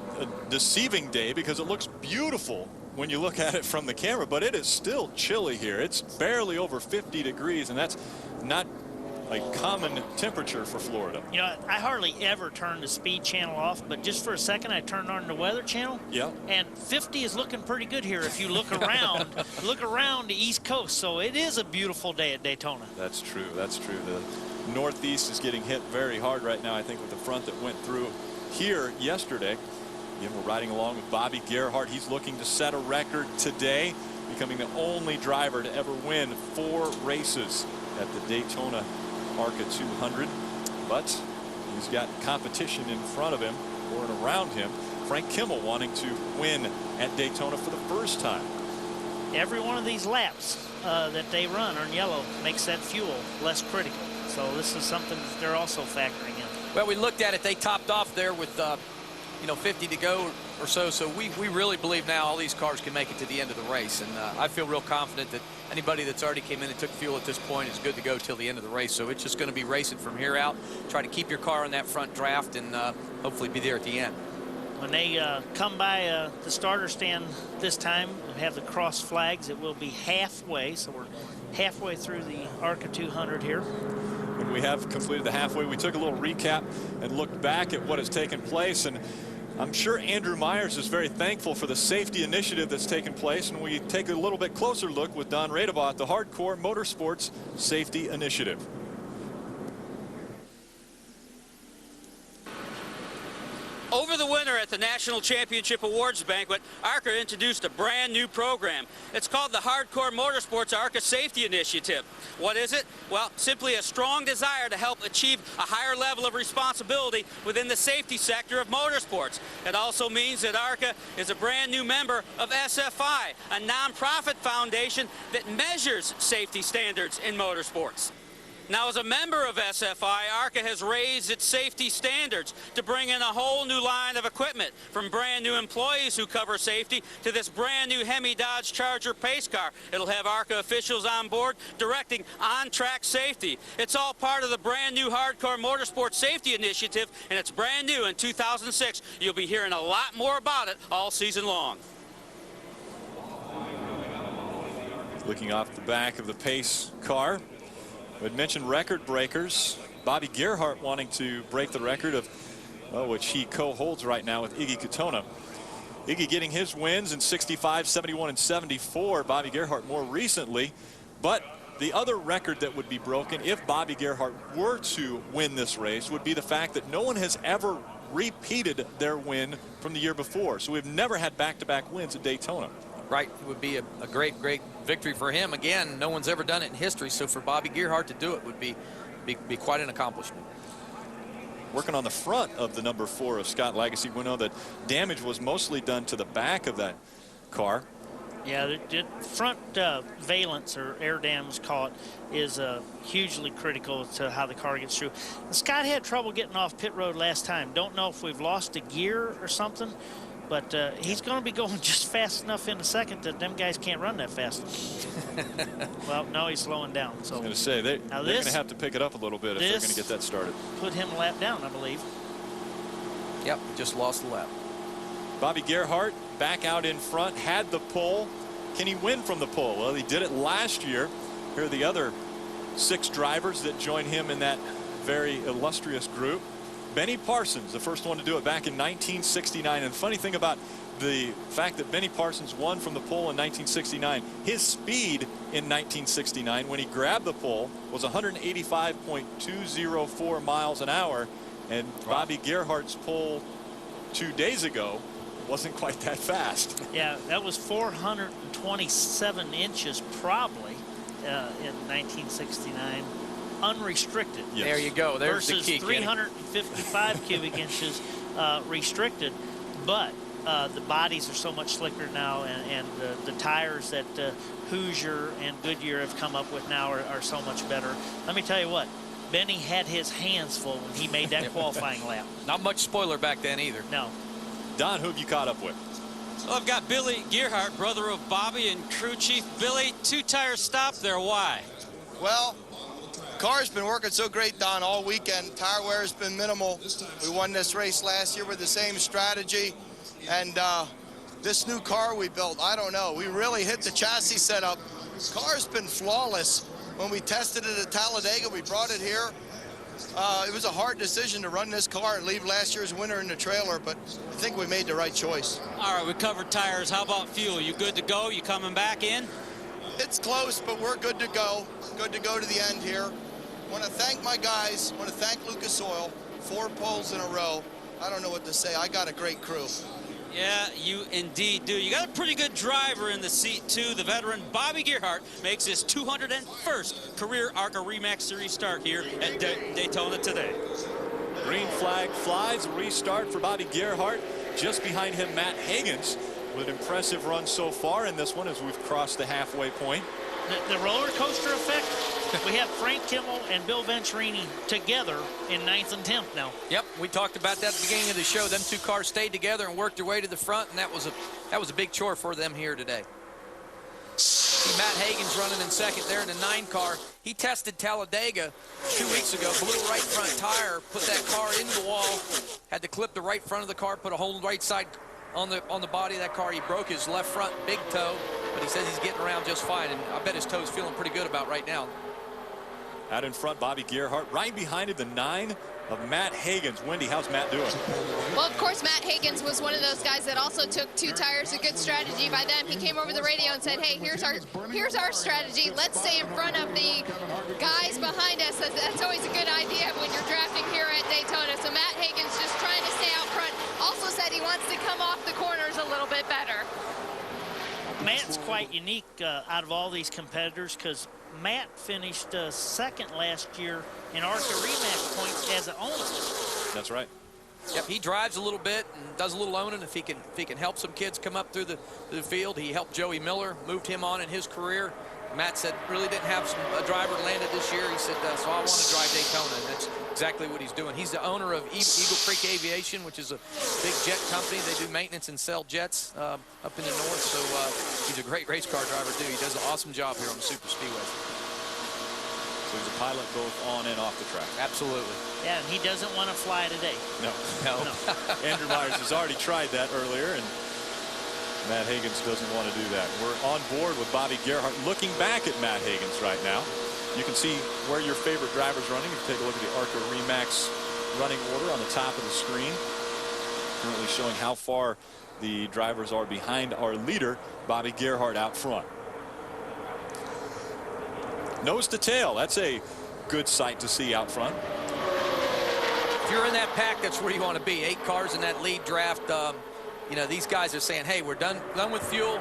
deceiving day, because it looks beautiful when you look at it from the camera, but it is still chilly here. It's barely over 50 degrees, and that's not a common temperature for Florida. You know, I hardly ever turn the speed channel off, but just for a second I turned on the weather channel. Yeah. And 50 is looking pretty good here if you look around, look around the East Coast. So it is a beautiful day at Daytona. That's true. That's true. The Northeast is getting hit very hard right now, I think, with the front that went through here yesterday. Again, we're riding along with Bobby Gerhart. He's looking to set a record today, becoming the only driver to ever win 4 races at the Daytona ARCA 200. But he's got competition in front of him or around him. Frank Kimmel wanting to win at Daytona for the first time. Every one of these laps that they run on yellow makes that fuel less critical. So this is something that they're also factoring in. Well, we looked at it. They topped off there with, you know, 50 to go or so. So we really believe now all these cars can make it to the end of the race. And I feel real confident that anybody that's already came in and took fuel at this point is good to go till the end of the race. So it's just going to be racing from here out. Try to keep your car on that front draft and hopefully be there at the end. When they come by the starter stand this time, we have the cross flags. It will be halfway. So we're halfway through the ARCA 200 here. When we have completed the halfway, we took a little recap and looked back at what has taken place, and I'm sure Andrew Myers is very thankful for the safety initiative that's taken place, and we take a little bit closer look with Don Radebaugh at the Hardcore Motorsports Safety Initiative. Over the winter at the National Championship Awards Banquet, ARCA introduced a brand new program. It's called the Hardcore Motorsports ARCA Safety Initiative. What is it? Well, simply a strong desire to help achieve a higher level of responsibility within the safety sector of motorsports. It also means that ARCA is a brand new member of SFI, a nonprofit foundation that measures safety standards in motorsports. Now, as a member of SFI, ARCA has raised its safety standards to bring in a whole new line of equipment, from brand new employees who cover safety to this brand new Hemi Dodge Charger pace car. It'll have ARCA officials on board directing on-track safety. It's all part of the brand new Hardcore Motorsports Safety Initiative, and it's brand new in 2006. You'll be hearing a lot more about it all season long. Looking off the back of the pace car, we had mentioned record breakers. Bobby Gerhart wanting to break the record of, well, which he co-holds right now with Iggy Katona. Iggy getting his wins in 65, 71, and 74. Bobby Gerhart more recently. But the other record that would be broken if Bobby Gerhart were to win this race would be the fact that no one has ever repeated their win from the year before. So we've never had back-to-back wins at Daytona. Right, it would be a great victory for him. Again, no one's ever done it in history, so for Bobby Gerhart to do it would be quite an accomplishment. Working on the front of the number 4 of Scott Legacy. We know that damage was mostly done to the back of that car. Yeah, the front valence, or air dams call it, is hugely critical to how the car gets through. Scott had trouble getting off pit road last time. Don't know if we've lost a gear or something. But he's going to be going just fast enough in a second that them guys can't run that fast. Well, no, he's slowing down. So I was going to say, they're going to have to pick it up a little bit if they're going to get that started. Put him a lap down, I believe. Yep, just lost the lap. Bobby Gerhart back out in front, had the pole. Can he win from the pole? Well, he did it last year. Here are the other 6 drivers that join him in that very illustrious group. Benny Parsons, the first one to do it back in 1969. And the funny thing about the fact that Benny Parsons won from the pole in 1969, his speed in 1969 when he grabbed the pole was 185.204 miles an hour. And Bobby Gerhardt's pole 2 days ago wasn't quite that fast. Yeah, that was 427 inches probably in 1969, unrestricted. Yes. There you go. There's versus the key, 355 cubic inches restricted. But the bodies are so much slicker now, and the tires that Hoosier and Goodyear have come up with now are so much better. Let me tell you what, Benny had his hands full when he made that qualifying lap. Not much spoiler back then either. No. Don, who have you caught up with? Well, I've got Billy Gerhardt, brother of Bobby and crew chief. Billy, 2 tires stopped there. Why? Well, car's been working so great, Don, all weekend. Tire wear has been minimal. We won this race last year with the same strategy. And this new car we built, I don't know. We really hit the chassis setup. Car's been flawless. When we tested it at Talladega, we brought it here. It was a hard decision to run this car and leave last year's winner in the trailer, but I think we made the right choice. All right, we covered tires. How about fuel? You good to go? You coming back in? It's close, but we're good to go. Good to go to the end here. Want to thank my guys. Want to thank Lucas Oil. 4 poles in a row. I don't know what to say. I got a great crew. Yeah, you indeed do. You got a pretty good driver in the seat, too. The veteran Bobby Gerhardt makes his 201st career ARCA REMAX Series start here at Daytona today. Green flag flies, restart for Bobby Gerhardt. Just behind him, Matt Hagens, with an impressive run so far in this one as we've crossed the halfway point. The roller coaster effect, we have Frank Kimmel and Bill Venturini together in 9th and 10th now. Yep, we talked about that at the beginning of the show. Them 2 cars stayed together and worked their way to the front, and that was a big chore for them here today. See Matt Hagens running in second there in the 9 car. He tested Talladega 2 weeks ago, blew a right front tire, put that car into the wall, had to clip the right front of the car, put a whole right side on the body of that car. He broke his left front big toe, but he says he's getting around just fine, and I bet his toe's feeling pretty good about right now. Out in front, Bobby Gerhardt. Right behind him, the 9 of Matt Hagens. Wendy, how's Matt doing? Well, of course, Matt Hagens was one of those guys that also took 2 tires. A good strategy by them. He came over the radio and said, hey, here's our strategy. Let's stay in front of the guys behind us. That's always a good idea when you're drafting here at Daytona. So Matt Hagens just trying to stay out front. Also said he wants to come off the corners a little bit better. Matt's quite unique out of all these competitors because Matt finished second last year in ARCA REMAX points as an owner. That's right. Yep, he drives a little bit and does a little owning. If he can help some kids come up through the field, he helped Joey Miller, moved him on in his career. Matt said really didn't have a driver landed this year. He said, so I want to drive Daytona, and that's exactly what he's doing. He's the owner of Eagle Creek Aviation, which is a big jet company. They do maintenance and sell jets up in the north, so he's a great race car driver, too. He does an awesome job here on the Super Speedway. So he's a pilot both on and off the track. Absolutely. Yeah, and he doesn't want to fly today. No. Andrew Myers has already tried that earlier, and Matt Hagens doesn't want to do that. We're on board with Bobby Gerhardt, looking back at Matt Hagens right now. You can see where your favorite driver's running. If you take a look at the ARCA REMAX running order on the top of the screen, currently showing how far the drivers are behind our leader, Bobby Gerhardt, out front. Nose to tail, that's a good sight to see out front. If you're in that pack, that's where you want to be. 8 cars in that lead draft. You know, these guys are saying, hey, we're done with fuel,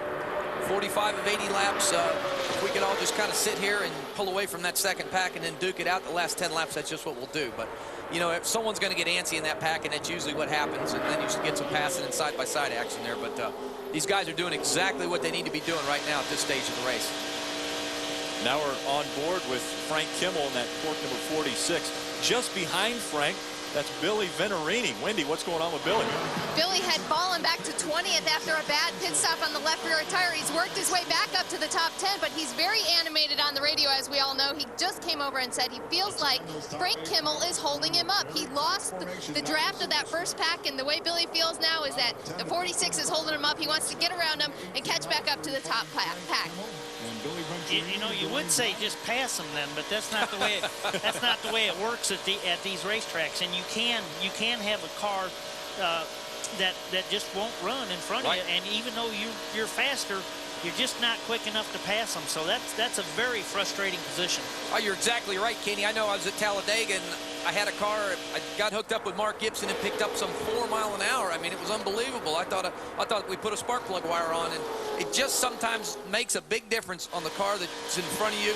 45 of 80 laps. If we could all just kind of sit here and pull away from that second pack and then duke it out the last 10 laps, that's just what we'll do. But, you know, if someone's going to get antsy in that pack, and that's usually what happens, and then you should get some passing and side-by-side action there. But these guys are doing exactly what they need to be doing right now at this stage of the race. Now we're on board with Frank Kimmel in that port number 46. Just behind Frank, that's Billy Venturini. Wendy, what's going on with Billy? Billy had fallen back to 20th after a bad pit stop on the left rear tire. He's worked his way back up to the top 10, but he's very animated on the radio, as we all know. He just came over and said he feels like Frank Kimmel is holding him up. He lost the draft of that first pack, and the way Billy feels now is that the 46 is holding him up. He wants to get around him and catch back up to the top pack. You know, you would say just pass them then, but that's not the way it works at these racetracks. And you can have a car that just won't run in front of you, and even though you're faster, you're just not quick enough to pass them. So that's a very frustrating position. Oh, you're exactly right, Kenny. I know I was at Talladega, and I had a car. I got hooked up with Mark Gibson and picked up some 4 miles an hour. I mean, it was unbelievable. I thought we put a spark plug wire on, and it just sometimes makes a big difference on the car that's in front of you.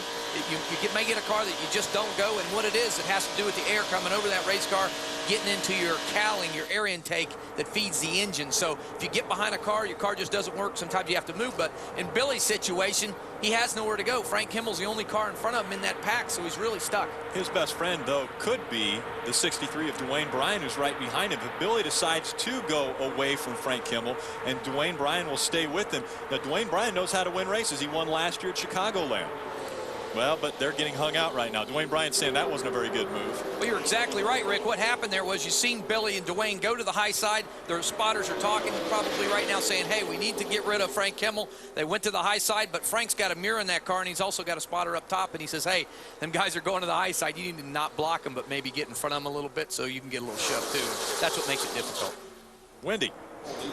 You may get a car that you just don't go, and what it is, it has to do with the air coming over that race car, getting into your cowling, your air intake that feeds the engine. So if you get behind a car, your car just doesn't work. Sometimes you have to move. But in Billy's situation, he has nowhere to go. Frank Kimmel's the only car in front of him in that pack, so he's really stuck. His best friend, though, could be the 63 of Dwayne Bryan, who's right behind him. If Billy decides to go away from Frank Kimmel, and Dwayne Bryan will stay with him. Now, Dwayne Bryan knows how to win races. He won last year at Chicagoland. Well, but they're getting hung out right now. Dwayne Bryan's saying that wasn't a very good move. Well, you're exactly right, Rick. What happened there was you seen Billy and Dwayne go to the high side. Their spotters are talking probably right now saying, hey, we need to get rid of Frank Kimmel. They went to the high side, but Frank's got a mirror in that car, and he's also got a spotter up top, and he says, hey, them guys are going to the high side. You need to not block them, but maybe get in front of them a little bit so you can get a little shove, too. That's what makes it difficult. Wendy.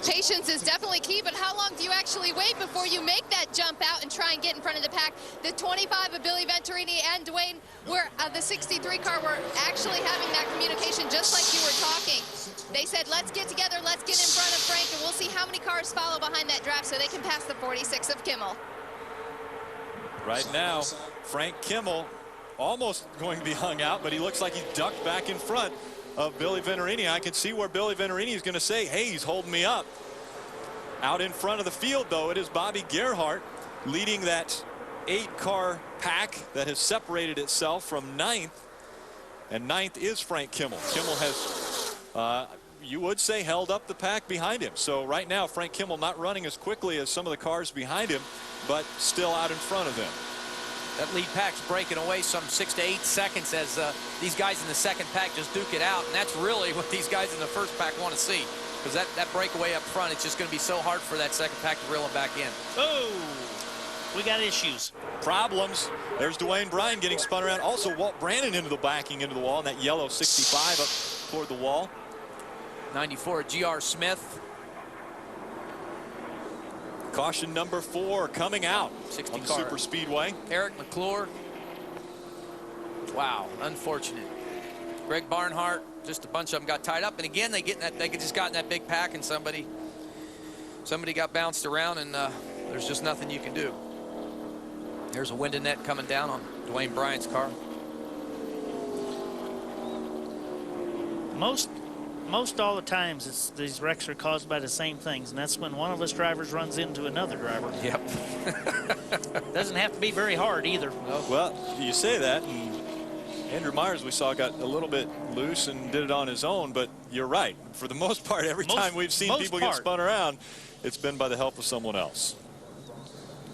Patience is definitely key, but how long do you actually wait before you make that jump out and try and get in front of the pack? The 25 of Billy Venturini and Dwayne, the 63 car, were actually having that communication just like you were talking. They said, let's get together, let's get in front of Frank, and we'll see how many cars follow behind that draft so they can pass the 46 of Kimmel. Right now, Frank Kimmel almost going to be hung out, but he looks like he ducked back in front of Billy Venturini. I can see where Billy Venturini is going to say, hey, he's holding me up. Out in front of the field, though, it is Bobby Gerhart leading that 8-car pack that has separated itself from 9th. And 9th is Frank Kimmel. Kimmel has, you would say, held up the pack behind him. So right now, Frank Kimmel not running as quickly as some of the cars behind him, but still out in front of them. That lead pack's breaking away some 6 to 8 seconds as these guys in the second pack just duke it out. And that's really what these guys in the first pack want to see. Because that breakaway up front, it's just going to be so hard for that second pack to reel them back in. Oh, we got issues. Problems. There's Dwayne Bryan getting spun around. Also, Walt Brandon into the backing into the wall. And that yellow 65 up toward the wall. 94, G.R. Smith. Caution number 4 coming out 60 on the car. super speedway. Eric McClure. Wow, unfortunate. Greg Barnhart, just a bunch of them got tied up, and again they just got in that big pack, and somebody got bounced around, and there's just nothing you can do. There's a window net coming down on Dwayne Bryan's car. Most all the times these wrecks are caused by the same things, and that's when one of us drivers runs into another driver. Yep. Doesn't have to be very hard either. No. Well, you say that, and Andrew Myers we saw got a little bit loose and did it on his own, but you're right. For the most part, every time we've seen people get spun around, it's been by the help of someone else.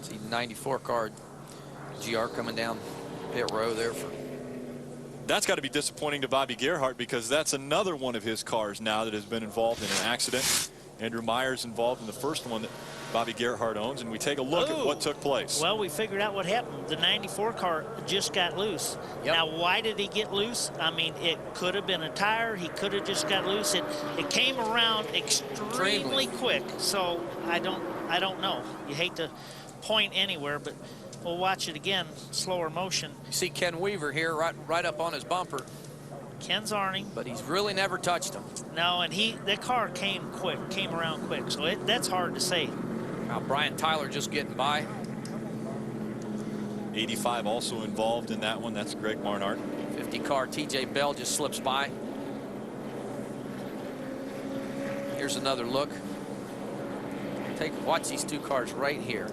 See 94 car GR coming down pit row there for. That's got to be disappointing to Bobby Gerhart, because that's another one of his cars now that has been involved in an accident. Andrew Myers involved in the first one that Bobby Gerhart owns, and we take a look at what took place. Well, we figured out what happened. The 94 car just got loose. Yep. Now, why did he get loose? I mean, it could have been a tire. He could have just got loose. It came around extremely quick. So I don't know. You hate to point anywhere, but we'll watch it again, slower motion. You see Ken Weaver here right up on his bumper. Ken's Arning. But he's really never touched him. No, and the car came around quick, so that's hard to say. Now Brian Tyler just getting by. 85 also involved in that one. That's Greg Barnhart. 50 car TJ Bell just slips by. Here's another look. Watch these two cars right here.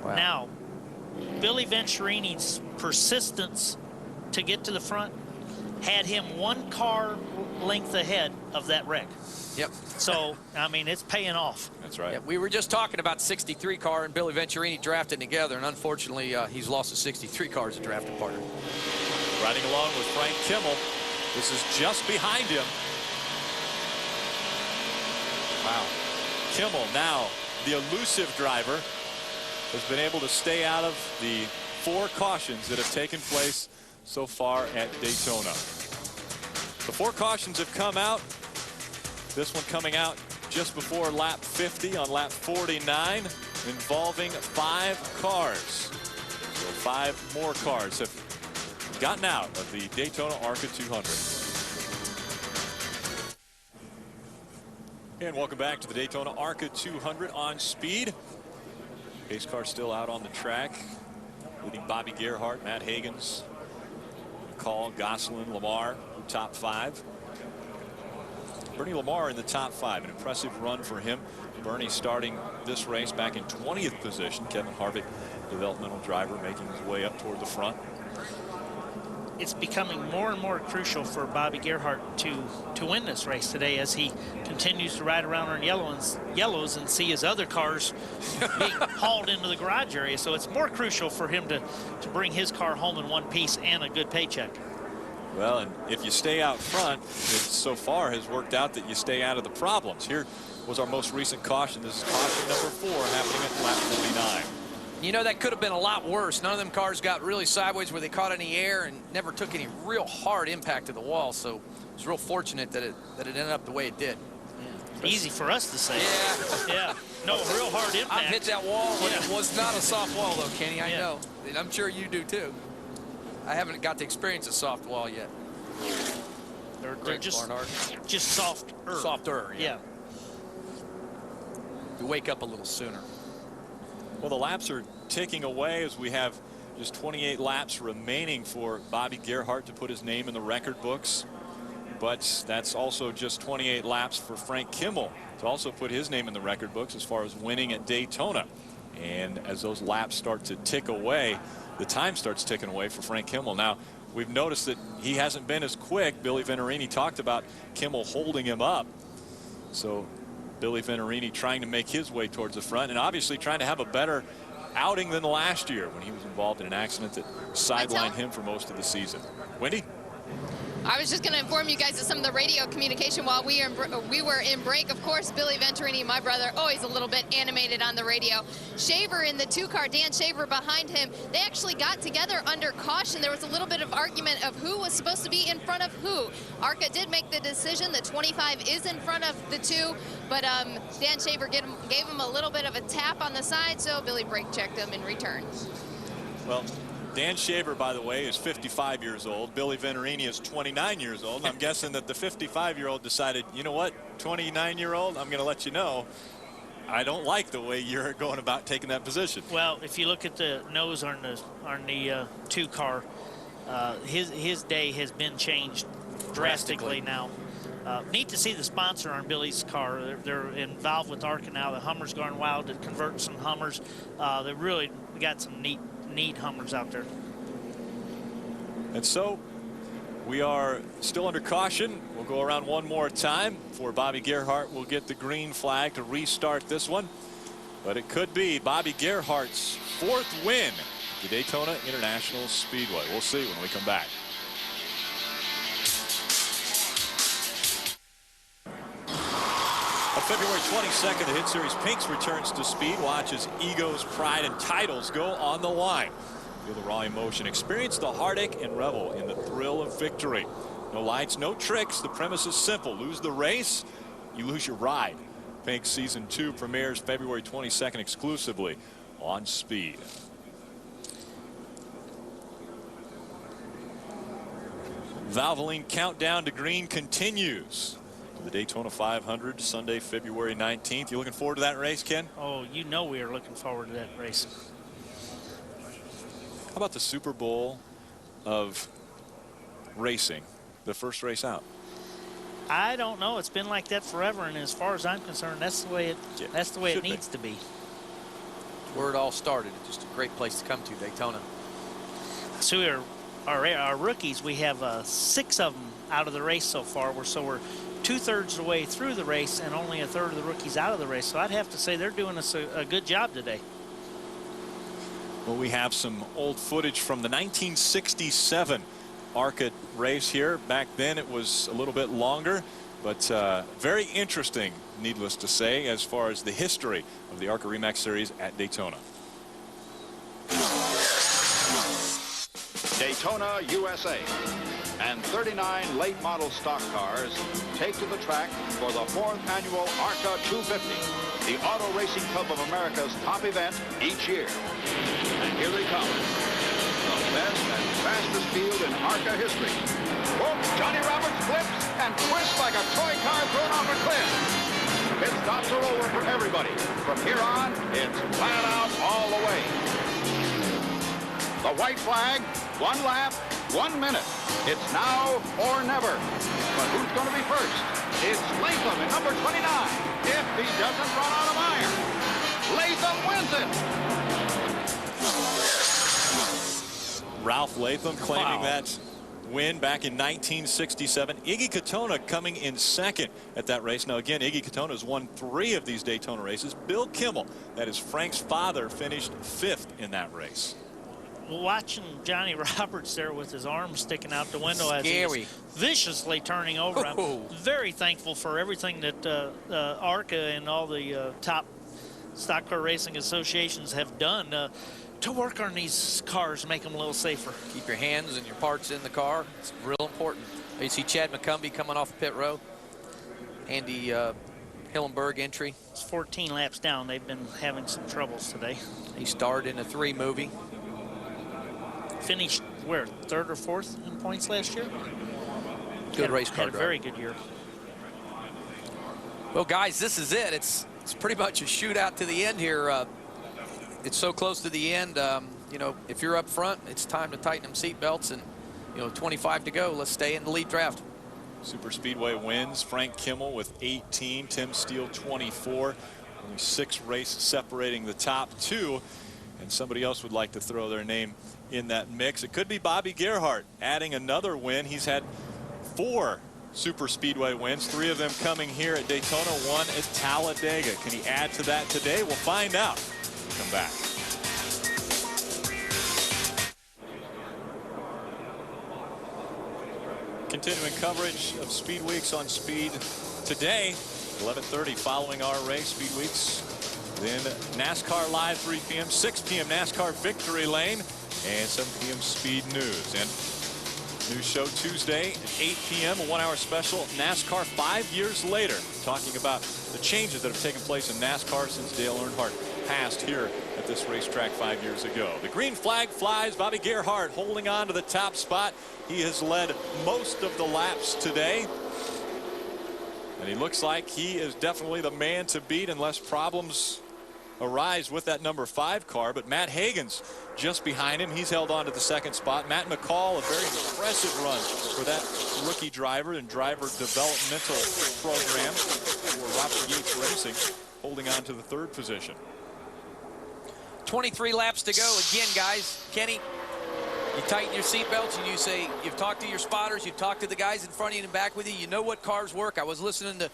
Wow. Now, Billy Venturini's persistence to get to the front had him 1 car length ahead of that wreck. Yep. So, I mean, it's paying off. That's right. Yeah, we were just talking about 63 car and Billy Venturini drafting together, and unfortunately, he's lost a 63 car as a drafting partner. Riding along with Frank Kimmel. This is just behind him. Wow. Kimmel now the elusive driver, has been able to stay out of the 4 cautions that have taken place so far at Daytona. The 4 cautions have come out. This one coming out just before lap 50 on lap 49, involving 5 cars. So 5 more cars have gotten out of the Daytona ARCA 200. And welcome back to the Daytona ARCA 200 on speed. Pace car still out on the track, including Bobby Gerhart, Matt Hagens, McCall, Gosselin, Lamar, top 5. Bernie Lamar in the top 5, an impressive run for him. Bernie starting this race back in 20th position. Kevin Harvick, developmental driver, making his way up toward the front. It's becoming more and more crucial for Bobby Gerhart to win this race today as he continues to ride around on yellows and see his other cars being hauled into the garage area. So it's more crucial for him to bring his car home in one piece and a good paycheck. Well, and if you stay out front, it so far has worked out that you stay out of the problems. Here was our most recent caution. This is caution number 4 happening at lap 49. You know, that could have been a lot worse. None of them cars got really sideways where they caught any air and never took any real hard impact to the wall. So it was real fortunate that it ended up the way it did. Yeah. Easy for us to say. Yeah. Yeah. No real hard impact. I've hit that wall, but it was not a soft wall, though, Kenny. I know. And I'm sure you do, too. I haven't got to experience a soft wall yet. They're just softer. Softer, yeah. You wake up a little sooner. Well, the laps are ticking away as we have just 28 laps remaining for Bobby Gerhart to put his name in the record books. But that's also just 28 laps for Frank Kimmel to also put his name in the record books as far as winning at Daytona. And as those laps start to tick away, the time starts ticking away for Frank Kimmel. Now, we've noticed that he hasn't been as quick. Billy Venturini talked about Kimmel holding him up. So Billy Venturini trying to make his way towards the front and obviously trying to have a better outing than last year when he was involved in an accident that sidelined him for most of the season. Wendy? I was just going to inform you guys of some of the radio communication while we were in break. Of course, Billy Venturini, my brother, always a little bit animated on the radio. Shaver in the 2-car, Dan Shaver behind him, they actually got together under caution. There was a little bit of argument of who was supposed to be in front of who. ARCA did make the decision that 25 is in front of the 2, but Dan Shaver gave him a little bit of a tap on the side, so Billy brake checked him in return. Well, Dan Shaver, by the way, is 55 years old. Billy Venturini is 29 years old. I'm guessing that the 55-year-old decided, you know what, 29-year-old, I'm going to let you know, I don't like the way you're going about taking that position. Well, if you look at the nose on the 2-car, his day has been changed drastically now. Neat to see the sponsor on Billy's car. They're involved with ARCA now. The Hummer's going wild to convert some Hummers. They really got some neat Hummers out there. And so we are still under caution. We'll go around one more time before Bobby Gerhart will get the green flag to restart this one. But it could be Bobby Gerhart's 4th win at the Daytona International Speedway. We'll see when we come back. On February 22nd, the Hit Series Pinks returns to speed. Watch as egos, pride, and titles go on the line. Feel the raw emotion. Experience the heartache and revel in the thrill of victory. No lights, no tricks. The premise is simple. Lose the race, you lose your ride. Pinks Season 2 premieres February 22nd exclusively on Speed. Valvoline countdown to green continues. The Daytona 500 Sunday, February 19th. You looking forward to that race, Ken? Oh, you know we are looking forward to that race. How about the Super Bowl of racing, the first race out? I don't know. It's been like that forever, and as far as I'm concerned, that's the way it needs to be. Where it all started. It's just a great place to come to, Daytona. So our rookies, we have 6 of them out of the race so far. So we're 2/3 of the way through the race and only 1/3 of the rookies out of the race. So I'd have to say they're doing us a good job today. Well, we have some old footage from the 1967 ARCA race here. Back then it was a little bit longer. But very interesting, needless to say, as far as the history of the ARCA REMAX Series at Daytona. Daytona, USA, and 39 late model stock cars take to the track for the 4th annual ARCA 250, the Auto Racing Club of America's top event each year. And here they come, the best and fastest field in ARCA history. Whoop, Johnny Roberts flips and twists like a toy car thrown off a cliff. Pit stops are over for everybody. From here on, it's flat out all the way. The white flag, 1 lap, 1 minute. It's now or never. But who's going to be first? It's Latham in number 29. If he doesn't run out of iron, Latham wins it. Ralph Latham claiming that win back in 1967. Iggy Katona coming in second at that race. Now again, Iggy Katona has won 3 of these Daytona races. Bill Kimmel, that is Frank's father, finished 5th in that race. Watching Johnny Roberts there with his arm sticking out the window as he's viciously turning over. I'm very thankful for everything that ARCA and all the top stock car racing associations have done to work on these cars, make them a little safer. Keep your hands and your parts in the car. It's real important. You see Chad McCumbee coming off the pit road. Andy Hillenberg entry. It's 14 laps down. They've been having some troubles today. He starred in a 3 movie. Finished where, 3rd or 4th in points last year? Good race car driver. Had a very good year. Well, guys, this is it. It's pretty much a shootout to the end here. It's so close to the end. You know, if you're up front, it's time to tighten them seat belts, and 25 to go. Let's stay in the lead draft. Super Speedway wins. Frank Kimmel with 18, Tim Steele 24. Only 6 races separating the top 2, and somebody else would like to throw their name in that mix. It could be Bobby Gerhart adding another win. He's had 4 Super Speedway wins, 3 of them coming here at Daytona, 1 at Talladega. Can he add to that today? We'll find out. Come back. Continuing coverage of Speed Weeks on Speed today, 11:30 following our race, Speed Weeks. Then NASCAR Live 3 p.m., 6 p.m. NASCAR Victory Lane, and 7 p.m. Speed News. And news show Tuesday at 8 p.m., a 1-hour special, NASCAR 5 years later, talking about the changes that have taken place in NASCAR since Dale Earnhardt passed here at this racetrack 5 years ago. The green flag flies. Bobby Gerhart holding on to the top spot. He has led most of the laps today. And he looks like he is definitely the man to beat unless problems arise with that number 5 car. But Matt Hagan's just behind him. He's held on to the 2nd spot. Matt McCall, a very impressive run for that rookie driver and driver developmental program for Robert Yates Racing, holding on to the 3rd position. 23 laps to go again, guys. Kenny, you tighten your seatbelts and you say, you've talked to your spotters, you've talked to the guys in front of you and back with you, you know what cars work. I was listening to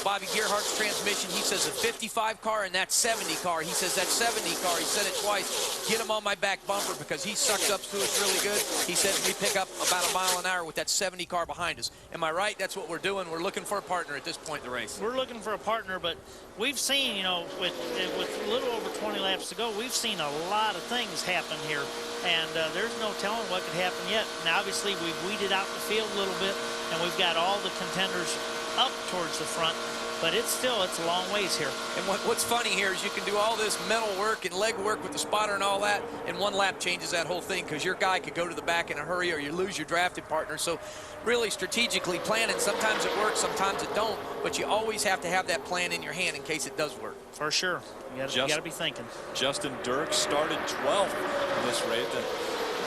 Bobby Gerhart's transmission. He says a 55 car and that 70 car. He says that 70 car, he said it twice, get him on my back bumper because he sucks up to us really good. He said we pick up about 1 mile an hour with that 70 car behind us. Am I right? That's what we're doing. We're looking for a partner at this point in the race. We're looking for a partner, but we've seen, with a little over 20 laps to go, we've seen a lot of things happen here. And there's no telling what could happen yet. Now, obviously, we've weeded out the field a little bit, and we've got all the contenders up towards the front. But it's a long ways here. And what's funny here is you can do all this mental work and leg work with the spotter and all that, and 1 lap changes that whole thing because your guy could go to the back in a hurry or you lose your drafted partner. So really strategically planning, sometimes it works, sometimes it don't, but you always have to have that plan in your hand in case it does work. For sure. You got to be thinking. Justin Dirks started 12th in this race, the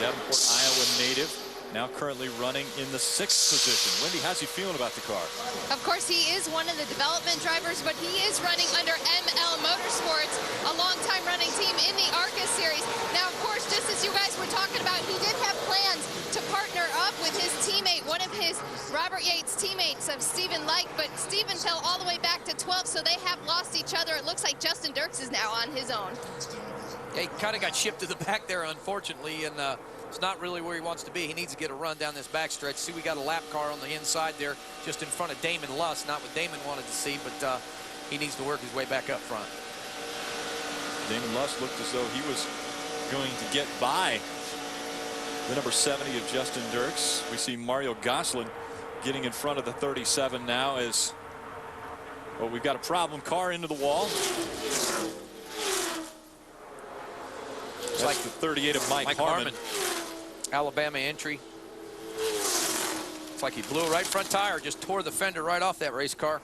Davenport, Iowa native, now currently running in the 6th position. Wendy, how's he feeling about the car? Of course, he is one of the development drivers, but he is running under ML Motorsports, a long-time running team in the ARCA series. Now, of course, just as you guys were talking about, he did have plans to partner up with his teammate, one of his Robert Yates teammates of Stephen Like, but Stephen fell all the way back to 12, so they have lost each other. It looks like Justin Dirks is now on his own. Yeah, he kind of got shipped to the back there, unfortunately, and it's not really where he wants to be. He needs to get a run down this backstretch. See, we got a lap car on the inside there, just in front of Damon Luss. Not what Damon wanted to see, but he needs to work his way back up front. Damon Luss looked as though he was going to get by the number 70 of Justin Dirks. We see Mario Gosselin getting in front of the 37 now as, well, we've got a problem car into the wall. It's like the 38 of Mike Harmon. Alabama entry. It's like he blew a right front tire, just tore the fender right off that race car.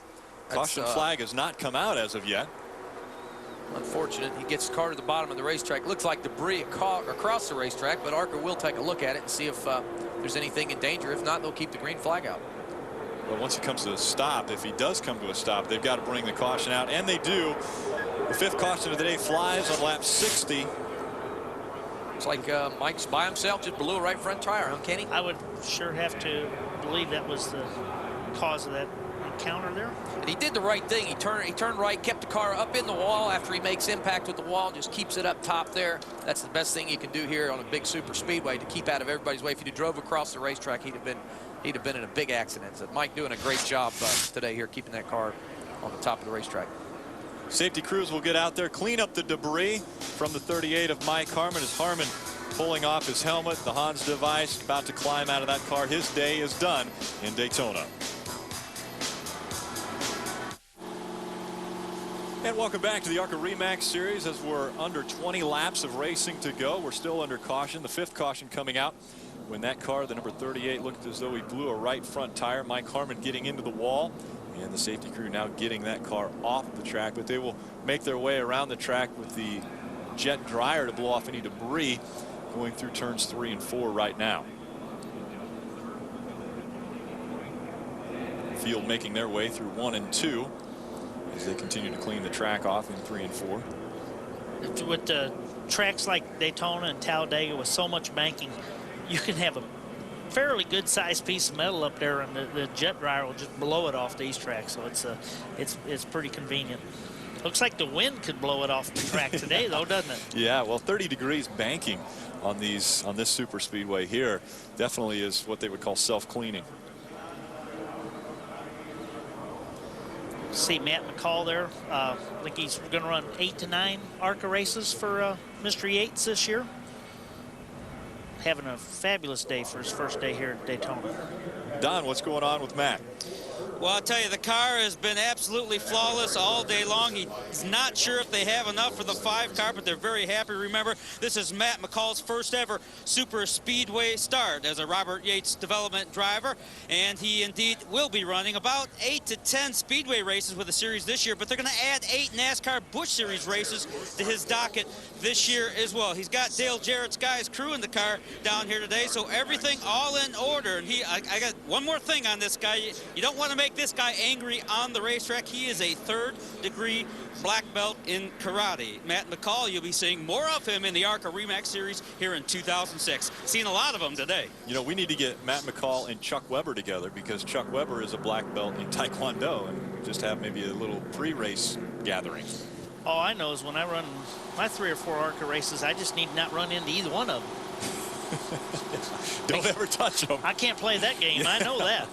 Caution flag has not come out as of yet. Unfortunate. He gets the car to the bottom of the racetrack. Looks like debris across the racetrack, but ARCA will take a look at it and see if there's anything in danger. If not, they'll keep the green flag out. But once he comes to a stop, if he does come to a stop, they've got to bring the caution out, and they do. The 5th caution of the day flies on lap 60. It's like Mike's by himself, just blew a right front tire, huh, Kenny? I would sure have to believe that was the cause of that encounter there. And he did the right thing. He turned right, kept the car up in the wall after he makes impact with the wall, just keeps it up top there. That's the best thing you can do here on a big super speedway, to keep out of everybody's way. If he drove across the racetrack, he'd have been in a big accident. So Mike doing a great job today here, keeping that car on the top of the racetrack. Safety crews will get out there, clean up the debris from the 38 of Mike Harmon, as Harmon pulling off his helmet, the Hans device, about to climb out of that car. His day is done in Daytona. And welcome back to the ARCA REMAX Series as we're under 20 laps of racing to go. We're still under caution. The 5th caution coming out when that car, the number 38, looked as though he blew a right front tire. Mike Harmon getting into the wall, and the safety crew now getting that car off the track. But they will make their way around the track with the jet dryer to blow off any debris going through turns 3 and 4 right now. Field making their way through 1 and 2. As they continue to clean the track off in 3 and 4. With the tracks like Daytona and Talladega with so much banking, you can have a fairly good sized piece of metal up there, and the jet dryer will just blow it off these tracks. So it's pretty convenient. Looks like the wind could blow it off the track today, though, doesn't it? Yeah, well, 30 degrees banking on this super speedway here definitely is what they would call self-cleaning. See Matt McCall there. I think he's going to run 8 to 9 ARCA races for Mr. Yates this year. Having a fabulous day for his first day here at Daytona. Don, what's going on with Matt? Well, I'll tell you, the car has been absolutely flawless all day long. He's not sure if they have enough for the 5 car, but they're very happy. Remember, this is Matt McCall's first ever super speedway start as a Robert Yates development driver, and he indeed will be running about 8 to 10 speedway races with the series this year, but they're going to add 8 NASCAR Busch Series races to his docket this year as well. He's got Dale Jarrett's guys crew in the car down here today, so everything all in order. And I got one more thing on this guy. You don't want to make this guy angry on the racetrack. He is a 3rd-degree black belt in karate. Matt McCall, you'll be seeing more of him in the ARCA REMAX Series here in 2006. Seen a lot of them today. You know, we need to get Matt McCall and Chuck Weber together, because Chuck Weber is a black belt in Taekwondo, and just have maybe a little pre-race gathering. All I know is when I run my 3 or 4 ARCA races, I just need to not run into either one of them. Don't ever touch them. I can't play that game. I know that.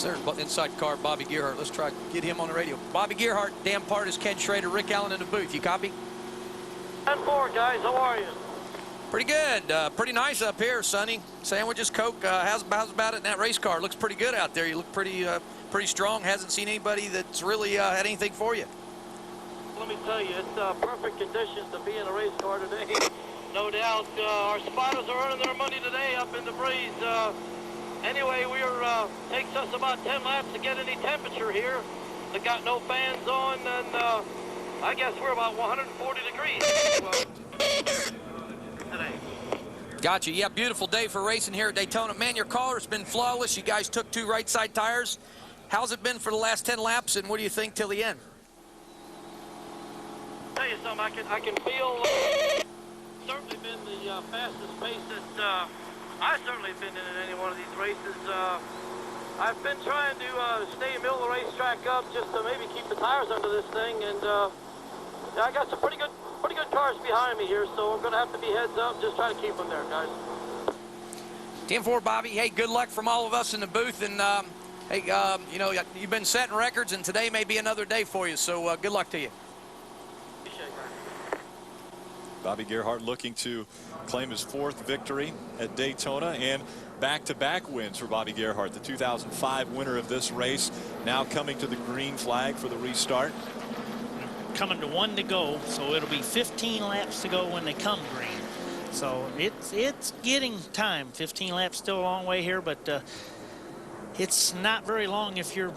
There's inside car, Bobby Gerhart. Let's try to get him on the radio. Bobby Gerhart, Dan Partis, Ken Schrader, Rick Allen in the booth. You copy? 10-4, guys. How are you? Pretty good. Pretty nice up here, Sonny. Sandwiches, Coke. How's about it in that race car? Looks pretty good out there. You look pretty strong. Hasn't seen anybody that's really had anything for you. Let me tell you, it's perfect conditions to be in a race car today. No doubt. Our spotters are earning their money today up in the breeze. Anyway, takes us about 10 laps to get any temperature here. They got no fans on, and I guess we're about 140 degrees today. Gotcha. Yeah, beautiful day for racing here at Daytona. Man, your car's been flawless. You guys took 2 right side tires. How's it been for the last 10 laps, and what do you think till the end? Tell you something, I can feel certainly been the fastest pace that I've certainly been in any one of these races. I've been trying to stay middle of the racetrack up just to maybe keep the tires under this thing, and Yeah, I got some pretty good cars behind me here, so I'm going to have to be heads up. Just try to keep them there, guys. 10-4, Bobby. Hey, good luck from all of us in the booth. And, hey, you know, you've been setting records, and today may be another day for you. So good luck to you. Bobby Gerhart looking to claim his 4th victory at Daytona, and back-to-back wins for Bobby Gerhart, the 2005 winner of this race, now coming to the green flag for the restart. Coming to 1 to go, so it'll be 15 laps to go when they come green. So it's getting time. 15 laps, still a long way here, but it's not very long if you're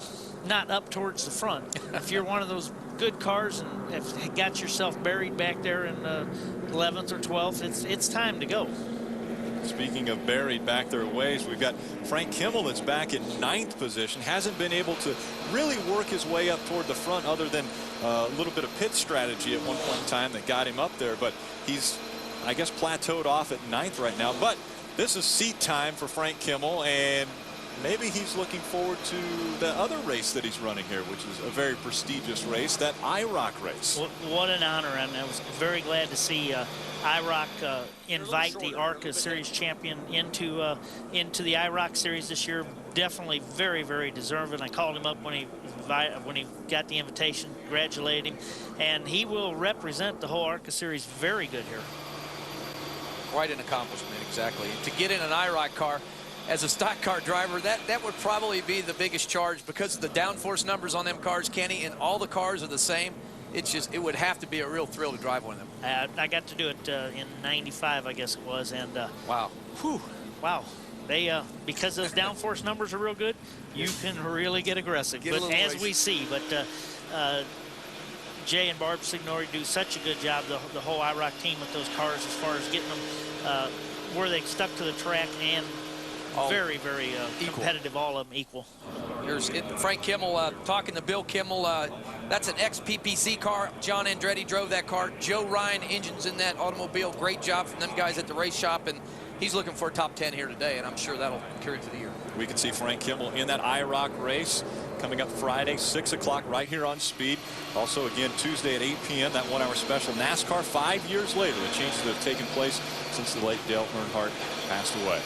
not up towards the front. If you're one of those good cars and have got yourself buried back there in 11th or 12th, it's time to go. Speaking of buried back their ways, we've got Frank Kimmel that's back in 9th position. Hasn't been able to really work his way up toward the front other than a little bit of pit strategy at one point in time that got him up there. But he's, I guess, plateaued off at 9th right now. But this is seat time for Frank Kimmel, and maybe he's looking forward to the other race that he's running here, which is a very prestigious race, that IROC race. What an honor, and I was very glad to see IROC invite the ARCA Series champion into the IROC Series this year. Definitely very, very deserving. I called him up when he got the invitation, congratulated him, and he will represent the whole ARCA Series very good here. Quite an accomplishment, exactly. And to get in an IROC car as a stock car driver, that would probably be the biggest charge because of the downforce numbers on them cars, Kenny, and all the cars are the same. It's just, it would have to be a real thrill to drive one of them. I got to do it in '95, I guess it was, and wow. Whew, wow. They because those downforce numbers are real good, you can really get aggressive. But as we see, Jay and Barb Signori do such a good job, the whole IROC team with those cars, as far as getting them where they stuck to the track, and very, very competitive, all of them equal. Here's Frank Kimmel talking to Bill Kimmel. That's an ex-PPC car. John Andretti drove that car. Joe Ryan engines in that automobile. Great job from them guys at the race shop, and he's looking for a top 10 here today, and I'm sure that'll carry through the year. We can see Frank Kimmel in that IROC race coming up Friday, 6 o'clock, right here on Speed. Also, again, Tuesday at 8 p.m., that 1-hour special. NASCAR 5 years later, the changes that have taken place since the late Dale Earnhardt passed away.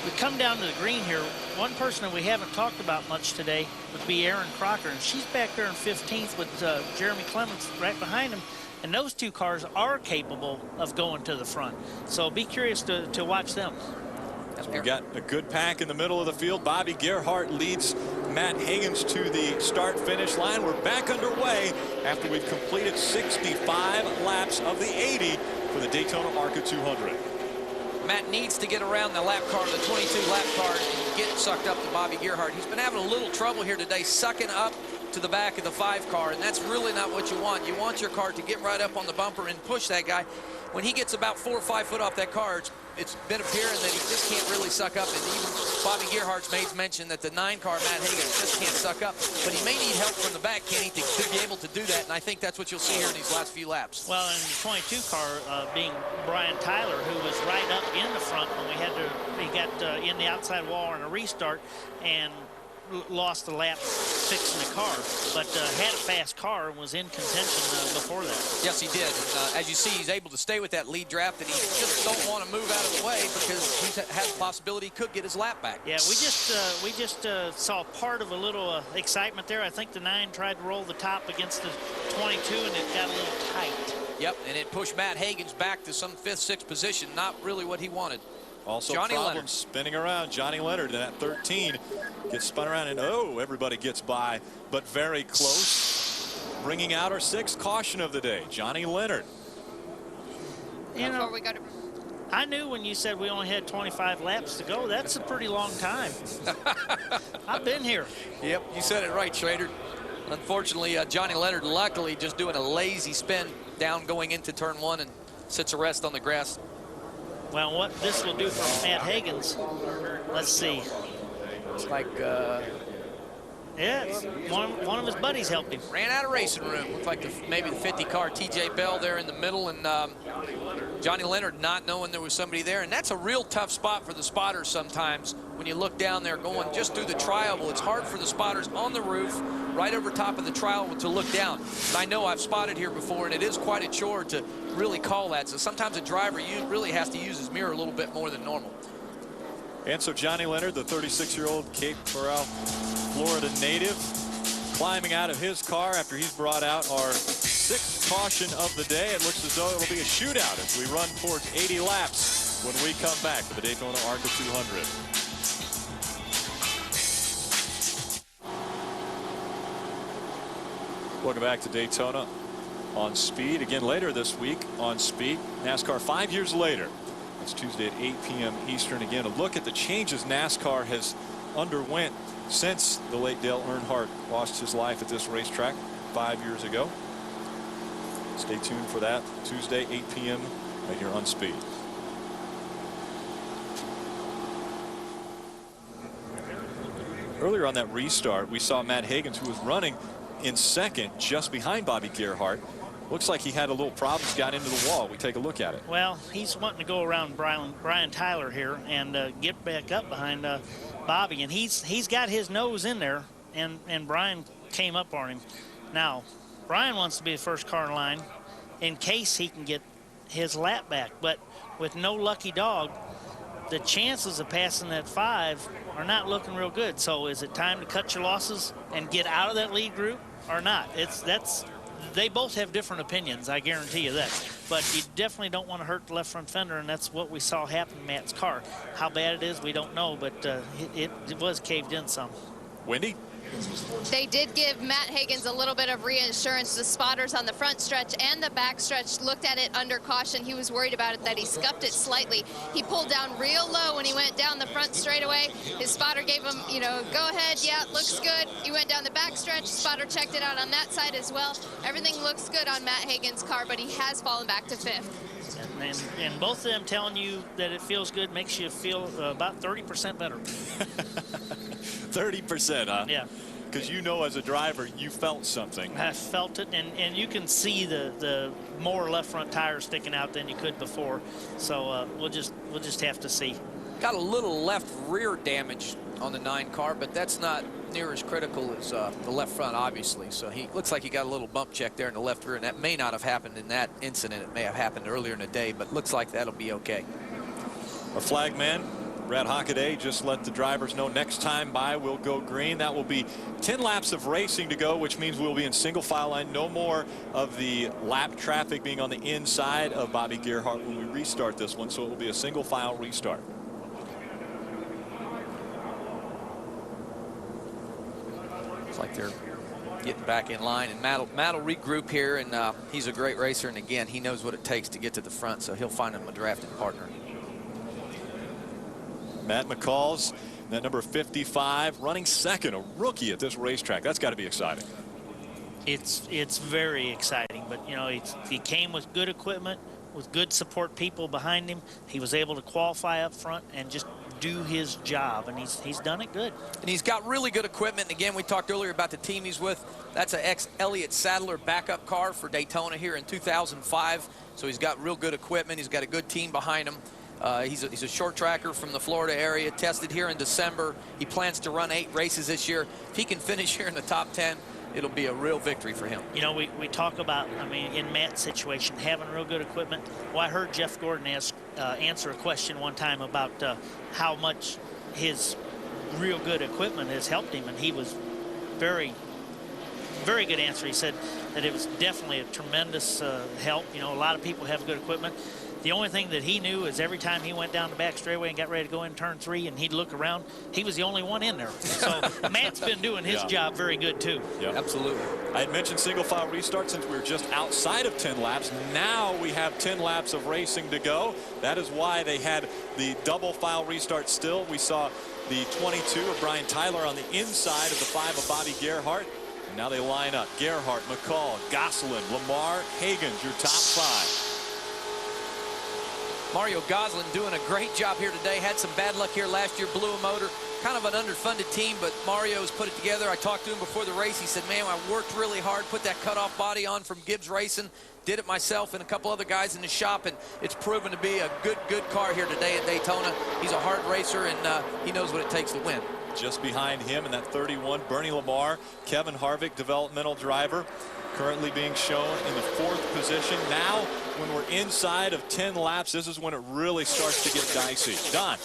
We come down to the green here. One person that we haven't talked about much today would be Erin Crocker, and she's back there in 15th with Jeremy Clements right behind him. And those two cars are capable of going to the front. So be curious to watch them. We've got a good pack in the middle of the field. Bobby Gerhart leads Matt Higgins to the start-finish line. We're back underway after we've completed 65 laps of the 80 for the Daytona ARCA 200. Matt needs to get around the lap car, the 22-lap car, and get sucked up to Bobby Gerhart. He's been having a little trouble here today, sucking up to the back of the 5 car, and that's really not what you want. You want your car to get right up on the bumper and push that guy. When he gets about 4 or 5 foot off that car, it's been appearing that he just can't really suck up. And even Bobby Gerhart's made mention that the 9 car, Matt Higgins, just can't suck up. But he may need help from the back, Kenny, to be able to do that. And I think that's what you'll see here in these last few laps. Well, in the 22 car, being Brian Tyler, who was right up in the front when he got in the outside wall on a restart and lost the lap fixing the car, but had a fast car and was in contention before that. Yes, he did. And, as you see, he's able to stay with that lead draft, and he just don't want to move out of the way because he has the possibility he could get his lap back. Yeah, we just saw part of a little excitement there. I think the 9 tried to roll the top against the 22, and it got a little tight. Yep, and it pushed Matt Higgins back to some 5th, 6th position. Not really what he wanted. Also Johnny problems Leonard spinning around. Johnny Leonard in that 13 gets spun around, and everybody gets by, but very close. Bringing out our 6th caution of the day, Johnny Leonard. You know, I knew when you said we only had 25 laps to go, that's a pretty long time. I've been here. Yep, you said it right, Schrader. Unfortunately, Johnny Leonard luckily just doing a lazy spin down going into turn 1 and sits a rest on the grass. Well, what this will do for Matt Higgins, let's see. It's like, yeah, one of his buddies helped him. Ran out of racing room. Looked like maybe the 50 car, TJ Bell there in the middle, and Johnny Leonard not knowing there was somebody there. And that's a real tough spot for the spotters sometimes when you look down there going just through the triangle. It's hard for the spotters on the roof right over top of the trowel to look down. But I know I've spotted here before, and it is quite a chore to really call that. So sometimes a driver really has to use his mirror a little bit more than normal. And so Johnny Leonard, the 36-year-old Cape Coral, Florida native, climbing out of his car after he's brought out our 6th caution of the day. It looks as though it'll be a shootout as we run towards 80 laps when we come back to the Daytona ARCA 200. Welcome back to Daytona on Speed. Again later this week on Speed. NASCAR 5 years later. It's Tuesday at 8 p.m. Eastern. Again, a look at the changes NASCAR has underwent since the late Dale Earnhardt lost his life at this racetrack 5 years ago. Stay tuned for that Tuesday, 8 p.m. right here on Speed. Earlier on that restart, we saw Matt Higgins, who was running in second just behind Bobby Gerhart. Looks like he had a little problems, got into the wall. We take a look at it. Well, he's wanting to go around Brian Tyler here and get back up behind Bobby, and he's got his nose in there, and Brian came up on him. Now, Brian wants to be the first car in line in case he can get his lap back, but with no lucky dog, the chances of passing that 5 are not looking real good. So is it time to cut your losses and get out of that lead group or not? They both have different opinions, I guarantee you that. But you definitely don't want to hurt the left front fender, and that's what we saw happen in Matt's car. How bad it is, we don't know, but it was caved in some. Wendy? They did give Matt Higgins a little bit of reassurance. The spotters on the front stretch and the back stretch looked at it under caution. He was worried about it, that he scuffed it slightly. He pulled down real low when he went down the front straightaway. His spotter gave him, go ahead, yeah, it looks good. He went down the back stretch. Spotter checked it out on that side as well. Everything looks good on Matt Higgins' car, but he has fallen back to 5th. And both of them telling you that it feels good makes you feel about 30% better. 30%, huh? Yeah. Because as a driver, you felt something. I felt it, and you can see the more left front tire sticking out than you could before. So we'll just have to see. Got a little left rear damage on the 9 car, but that's not near as critical as the left front, obviously. So he looks like he got a little bump check there in the left rear, and that may not have happened in that incident. It may have happened earlier in the day, but looks like that'll be okay. Our flag man, Brad Hockaday, just let the drivers know next time by we'll go green. That will be 10 laps of racing to go, which means we'll be in single file line. No more of the lap traffic being on the inside of Bobby Gerhart when we restart this one, so it will be a single file restart. Looks like they're getting back in line, and Matt will regroup here, and he's a great racer, and again, he knows what it takes to get to the front, so he'll find him a drafting partner. Matt McCall's that number 55, running second, a rookie at this racetrack. That's got to be exciting. It's very exciting, but he came with good equipment, with good support people behind him. He was able to qualify up front and just do his job, and he's done it good. And he's got really good equipment. And again, we talked earlier about the team he's with. That's an ex-Elliott Sadler backup car for Daytona here in 2005. So he's got real good equipment. He's got a good team behind him. He's a short tracker from the Florida area, tested here in December. He plans to run 8 races this year. If he can finish here in the top 10, it'll be a real victory for him. We talk about, in Matt's situation, having real good equipment. Well, I heard Jeff Gordon answer a question one time about how much his real good equipment has helped him, and he was very, very good answer. He said that it was definitely a tremendous help. A lot of people have good equipment. The only thing that he knew is every time he went down the back straightaway and got ready to go in turn 3 and he'd look around, he was the only one in there. So Matt's been doing his job very good too. Yeah, absolutely. I had mentioned single file restart since we were just outside of 10 laps. Now we have 10 laps of racing to go. That is why they had the double file restart still. We saw the 22 of Brian Tyler on the inside of the 5 of Bobby Gerhart. And now they line up. Gerhart, McCall, Gosselin, Lamar, Higgins, your top 5. Mario Gosselin doing a great job here today. Had some bad luck here last year, blew a motor. Kind of an underfunded team, but Mario's put it together. I talked to him before the race. He said, man, I worked really hard, put that cutoff body on from Gibbs Racing. did it myself and a couple other guys in the shop, and it's proven to be a good car here today at Daytona. He's a hard racer, and he knows what it takes to win. Just behind him in that 31, Bernie Lamar, Kevin Harvick, developmental driver, currently being shown in the 4th position. Now, when we're inside of 10 laps, this is when it really starts to get dicey. Don.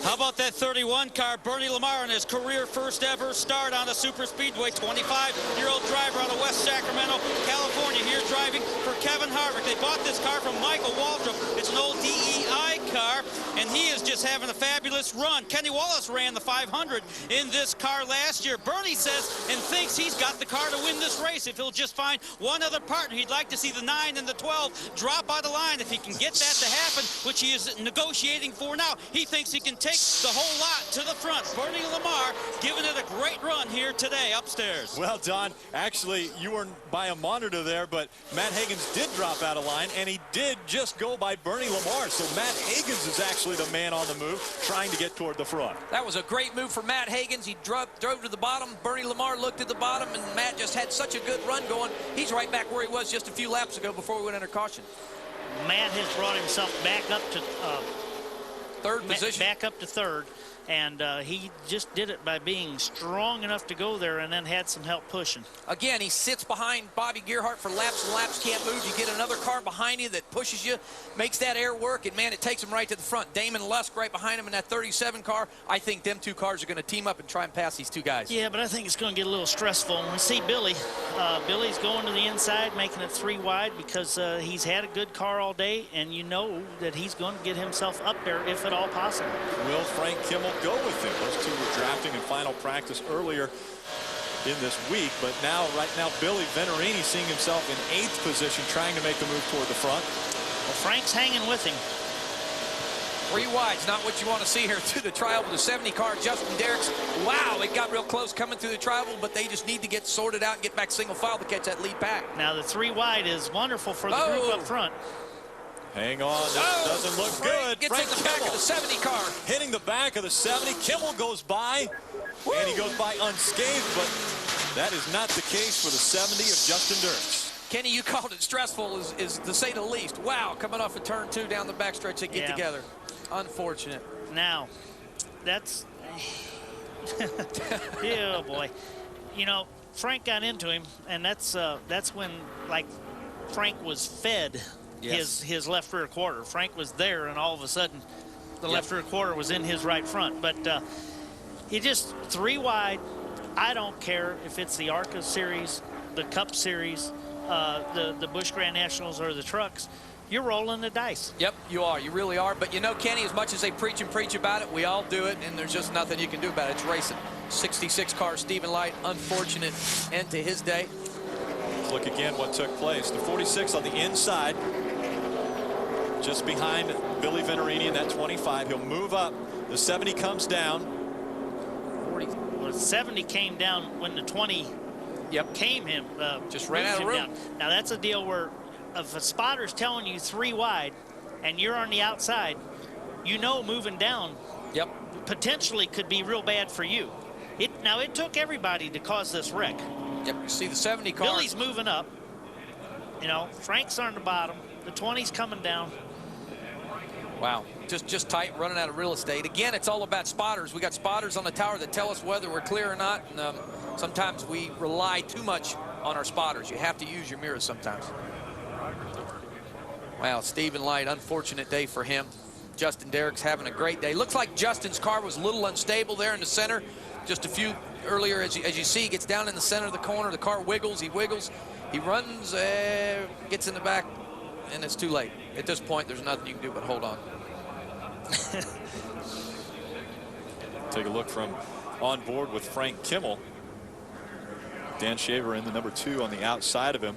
How about that 31 car? Bernie Lamar in his career first ever start on a super speedway. 25-year-old driver out of West Sacramento, California, here driving for Kevin Harvick. They bought this car from Michael Waltrip. It's an old DEI car, and he is just having a fabulous run. Kenny Wallace ran the 500 in this car last year. Bernie says and thinks he's got the car to win this race if he'll just find one other partner. He'd like to see the 9 and the 12 drop out of line. If he can get that to happen, which he is negotiating for now, he thinks he can take the whole lot to the front. Bernie Lamar giving it a great run here today upstairs. Well, Don, actually, you weren't by a monitor there, but Matt Higgins did drop out of line, and he did just go by Bernie Lamar. So Matt Higgins is actually the man on the move, trying to get toward the front. That was a great move for Matt Higgins. He drove to the bottom. Bernie Lamar looked at the bottom, and Matt just had such a good run going. He's right back where he was just a few laps ago before we went under caution. Matt has brought himself back up to 3rd position. Back up to 3rd, and he just did it by being strong enough to go there and then had some help pushing. Again, he sits behind Bobby Gerhart for laps and laps, can't move. You get another car behind you that pushes you, makes that air work, and man, it takes him right to the front. Damon Lusk right behind him in that 37 car. I think them 2 cars are going to team up and try and pass these 2 guys. Yeah, but I think it's going to get a little stressful. And we see Billy. Billy's going to the inside, making it 3 wide because he's had a good car all day, and you know that he's going to get himself up there if at all possible. Will Frank Kimmel go with him? Those 2 were drafting in final practice earlier in this week, but right now, Billy Venturini seeing himself in 8th position, trying to make the move toward the front. Well, Frank's hanging with him. 3 wide's not what you want to see here through the trial with the 70 car. Justin Derricks, wow, it got real close coming through the trial, but they just need to get sorted out and get back single file to catch that lead pack. Now, the 3 wide is wonderful for the group up front. Hang on, that doesn't look good. Gets in the back of the 70 car. Hitting the back of the 70. Kimmel goes by, and he goes by unscathed, but that is not the case for the 70 of Justin Derricks. Kenny, you called it stressful, is to say the least. Wow, coming off of turn 2 down the backstretch, they get together. Unfortunate. Now, that's... oh, boy. You know, Frank got into him, and that's when, like, Frank was fed his left rear quarter. Frank was there, and all of a sudden, the left rear quarter was in his right front. But he just 3 wide. I don't care if it's the ARCA Series, the Cup Series, the Busch Grand Nationals, or the trucks. You're rolling the dice. Yep, you are. You really are. But you know, Kenny, as much as they preach about it, we all do it, and there's just nothing you can do about it. It's racing. 66 car, Stephen Light, unfortunate end to his day. Let's look again what took place. The 46 on the inside, just behind Billy Venturini in that 25. He'll move up. The 70 comes down. 40. Well, 70 came down when the 20 came him. Just ran out of room. Down. Now, that's a deal where if a spotter's telling you 3 wide and you're on the outside, you know moving down potentially could be real bad for you. Now, it took everybody to cause this wreck. Yep, you see the 70 car. Billy's moving up. You know, Frank's on the bottom. The 20's coming down. Wow, just tight, running out of real estate. Again, it's all about spotters. We got spotters on the tower that tell us whether we're clear or not. And, sometimes we rely too much on our spotters. You have to use your mirrors sometimes. Wow, Stephen Light, unfortunate day for him. Justin Derricks having a great day. Looks like Justin's car was a little unstable there in the center. Just a few earlier, as you see, he gets down in the center of the corner. The car wiggles, he runs, gets in the back, and it's too late. At this point, there's nothing you can do but hold on. Take a look from on board with Frank Kimmel. Dan Shaver in the number 2 on the outside of him.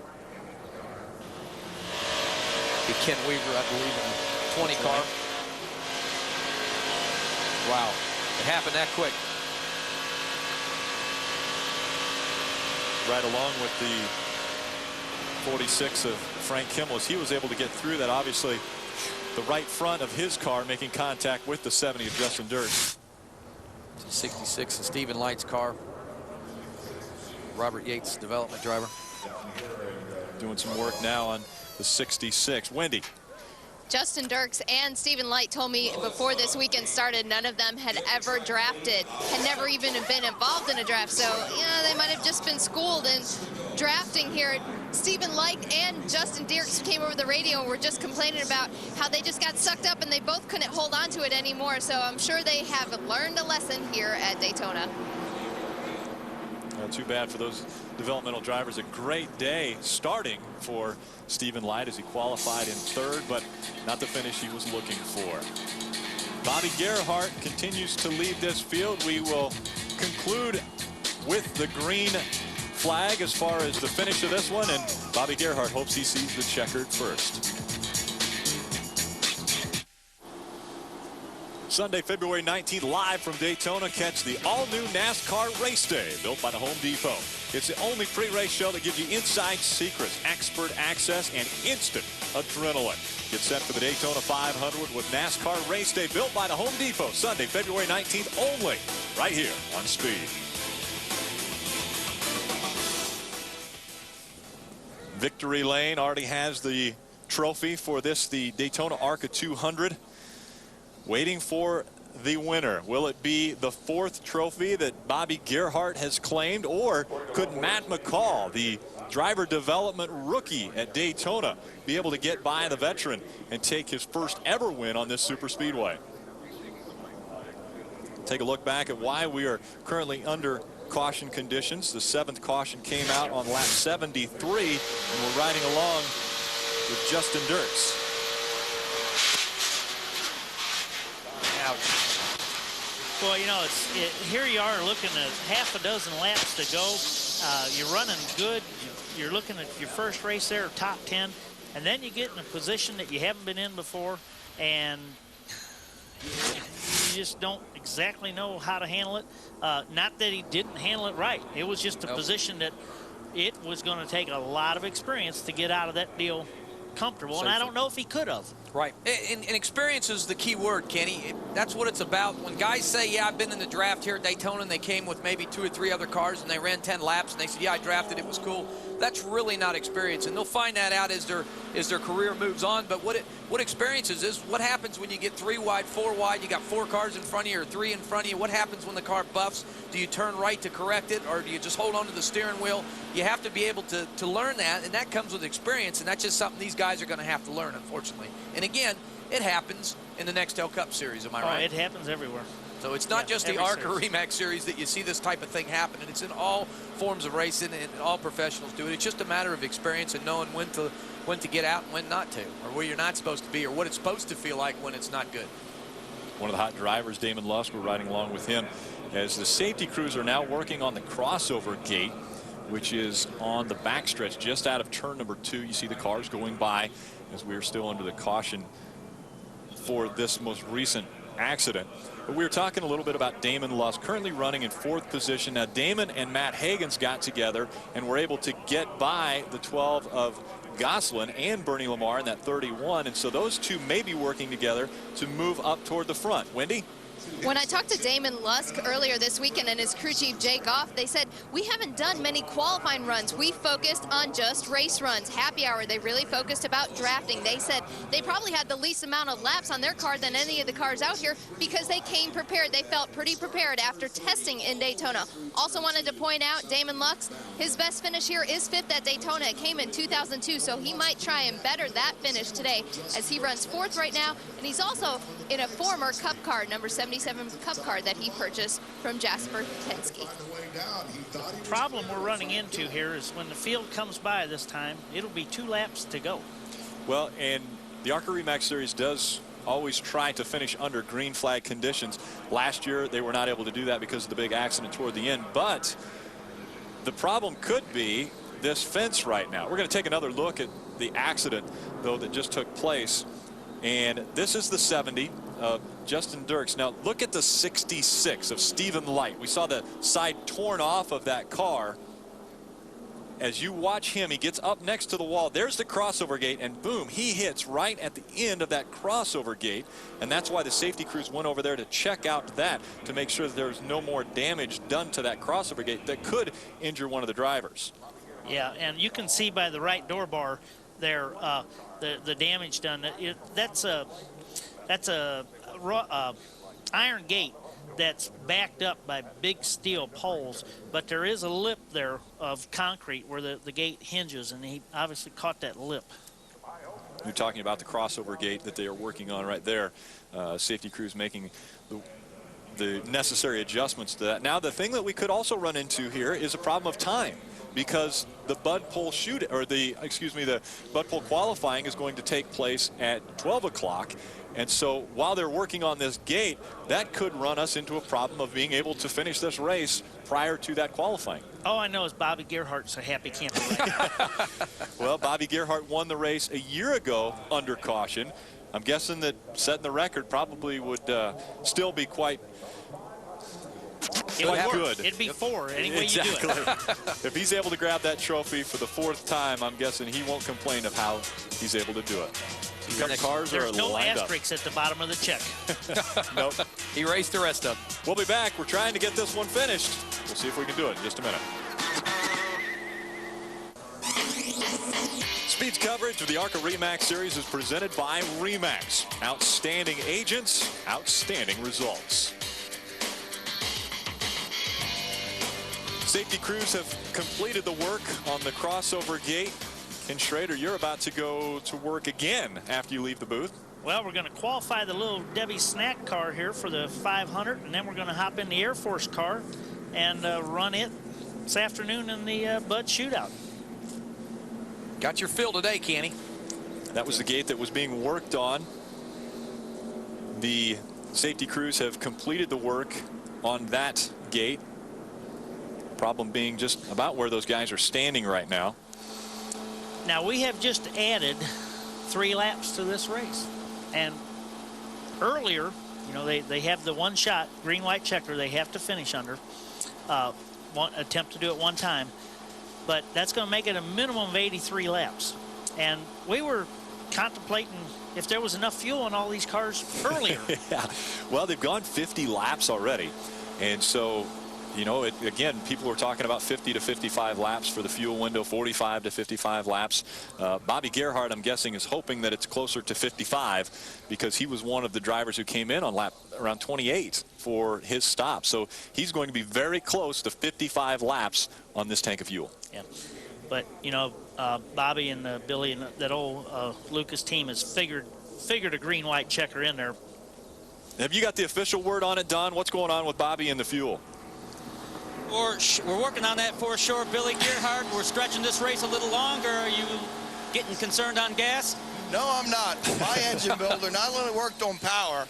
Ken Weaver, I believe, in the 20 car. Wow, it happened that quick. Right along with the 46 of Frank Kimmel, as he was able to get through that. Obviously, the right front of his car making contact with the 70 of Justin Derricks. 66 of Stephen Light's car. Robert Yates, development driver. doing some work now on the 66. Wendy. Justin Dirks and Stephen Light told me before this weekend started, none of them had ever drafted, had never even been involved in a draft. So, yeah, they might have just been schooled in drafting here. Stephen Light and Justin Dirks came over the radio and were just complaining about how they just got sucked up and they both couldn't hold on to it anymore. So I'm sure they have learned a lesson here at Daytona. Not too bad for those developmental drivers. A great day starting for Stephen Light as he qualified in third, but not the finish he was looking for. Bobby Gerhart continues to lead this field. We will conclude with the green flag as far as the finish of this one, and Bobby Gerhart hopes he sees the checkered first. Sunday, February 19th, live from Daytona. Catch the all-new NASCAR Race Day, built by the Home Depot. It's the only pre-race show that gives you inside secrets, expert access, and instant adrenaline. Get set for the Daytona 500 with NASCAR Race Day, built by the Home Depot. Sunday, February 19th, only right here on Speed. Victory Lane already has the trophy for this, the Daytona ARCA 200. Waiting for the winner. Will it be the fourth trophy that Bobby Gerhart has claimed, or could Matt McCall, the driver development rookie at Daytona, be able to get by the veteran and take his first ever win on this super speedway? Take a look back at why we are currently under caution conditions. The 7th caution came out on lap 73, and we're riding along with Justin Dirks. Well, you know, here you are looking at half a dozen laps to go. You're running good. You're looking at your first race there, top 10, and then you get in a position that you haven't been in before, and you just don't exactly know how to handle it. Not that he didn't handle it right. It was just a position that it was going to take a lot of experience to get out of that deal comfortable, and I don't know if he could have. Right, and experience is the key word, Kenny. That's what it's about. When guys say, yeah, I've been in the draft here at Daytona, and they came with maybe 2 or 3 other cars, and they ran 10 laps, and they said, yeah, I drafted, it was cool. That's really not experience, and they'll find that out as their career moves on. But what experience is what happens when you get 3 wide, 4 wide, you got 4 cars in front of you or 3 in front of you. What happens when the car buffs? Do you turn right to correct it, or do you just hold on to the steering wheel? You have to be able to learn that, and that comes with experience, and that's just something these guys are going to have to learn, unfortunately. And again, it happens in the Nextel Cup Series, am I right? It happens everywhere. So it's not just the ARCA REMAX Series that you see this type of thing happen, and it's in all forms of racing, and all professionals do it. It's just a matter of experience and knowing when to get out and when not to, or where you're not supposed to be, or what it's supposed to feel like when it's not good. One of the hot drivers, Damon Lusk, we're riding along with him as the safety crews are now working on the crossover gate, which is on the backstretch just out of turn number 2. You see the cars going by as we are still under the caution for this most recent accident. But we were talking a little bit about Damon Lusk, currently running in 4th position. Now, Damon and Matt Hagens got together and were able to get by the 12 of Gosselin and Bernie Lamar in that 31, and so those two may be working together to move up toward the front. Wendy? When I talked to Damon Lusk earlier this weekend and his crew chief Jay Goff, they said, we haven't done many qualifying runs. We focused on just race runs. Happy hour, they really focused about drafting. They said they probably had the least amount of laps on their car than any of the cars out here because they came prepared. They felt pretty prepared after testing in Daytona. Also wanted to point out Damon Lusk, his best finish here is 5th at Daytona. It came in 2002, so he might try and better that finish today as he runs 4th right now, and he's also in a former Cup car, number 77 Cup car that he purchased from Jasper Penske. The problem we're running into here is when the field comes by this time, it'll be 2 laps to go. Well, and the ARCA REMAX Series does always try to finish under green flag conditions. Last year, they were not able to do that because of the big accident toward the end. But the problem could be this fence right now. We're going to take another look at the accident, though, that just took place. And this is the 70 of Justin Dirks. Now look at the 66 of Stephen Light. We saw the side torn off of that car. As you watch him, he gets up next to the wall. There's the crossover gate, and boom, he hits right at the end of that crossover gate. And that's why the safety crews went over there to check out that, to make sure that there's no more damage done to that crossover gate that could injure one of the drivers. Yeah, and you can see by the right door bar there the damage done. That's a iron gate that's backed up by big steel poles, but there is a lip there of concrete where the gate hinges, and he obviously caught that lip. You're talking about the crossover gate that they are working on right there. Safety crews making the necessary adjustments to that. Now, the thing that we could also run into here is a problem of time, because the Bud Pole the Bud Pole qualifying is going to take place at 12 o'clock. And so while they're working on this gate, that could run us into a problem of being able to finish this race prior to that qualifying. All I know is Bobby Gerhart's a happy camper right. Well, Bobby Gerhart won the race a year ago under caution. I'm guessing that setting the record probably would still be quite good. It'd be 4 any way exactly. you do it. If he's able to grab that trophy for the 4th time, I'm guessing he won't complain of how he's able to do it. Cars There's are no lined asterisks at the bottom of the check. Nope. He raced the rest of them. We'll be back. We're trying to get this one finished. We'll see if we can do it in just a minute. Speed's coverage of the ARCA REMAX Series is presented by REMAX. Outstanding agents, outstanding results. Safety crews have completed the work on the crossover gate. Ken Schrader, you're about to go to work again after you leave the booth. Well, we're going to qualify the little Debbie snack car here for the 500, and then we're going to hop in the Air Force car and run it this afternoon in the Bud Shootout. Got your fill today, Kenny. That was the gate that was being worked on. The safety crews have completed the work on that gate. Problem being just about where those guys are standing right now. Now, we have just added 3 laps to this race. And earlier, you know, they have the one shot, green, white checker they have to finish under. Attempt to do it one time. But that's going to make it a minimum of 83 laps. And we were contemplating if there was enough fuel in all these cars earlier. Yeah. Well, they've gone 50 laps already. And so, you know, again, people were talking about 50 to 55 laps for the fuel window, 45 to 55 laps. Bobby Gerhart, I'm guessing, is hoping that it's closer to 55 because he was one of the drivers who came in on lap around 28 for his stop. So he's going to be very close to 55 laps on this tank of fuel. Yeah. But, you know, Bobby and Billy and that old Lucas team has figured a green-white checker in there. Have you got the official word on it, Don? What's going on with Bobby and the fuel? We're working on that for sure. Billy Gerhart, we're stretching this race a little longer. Are you getting concerned on gas? No, I'm not. My engine builder not only worked on power,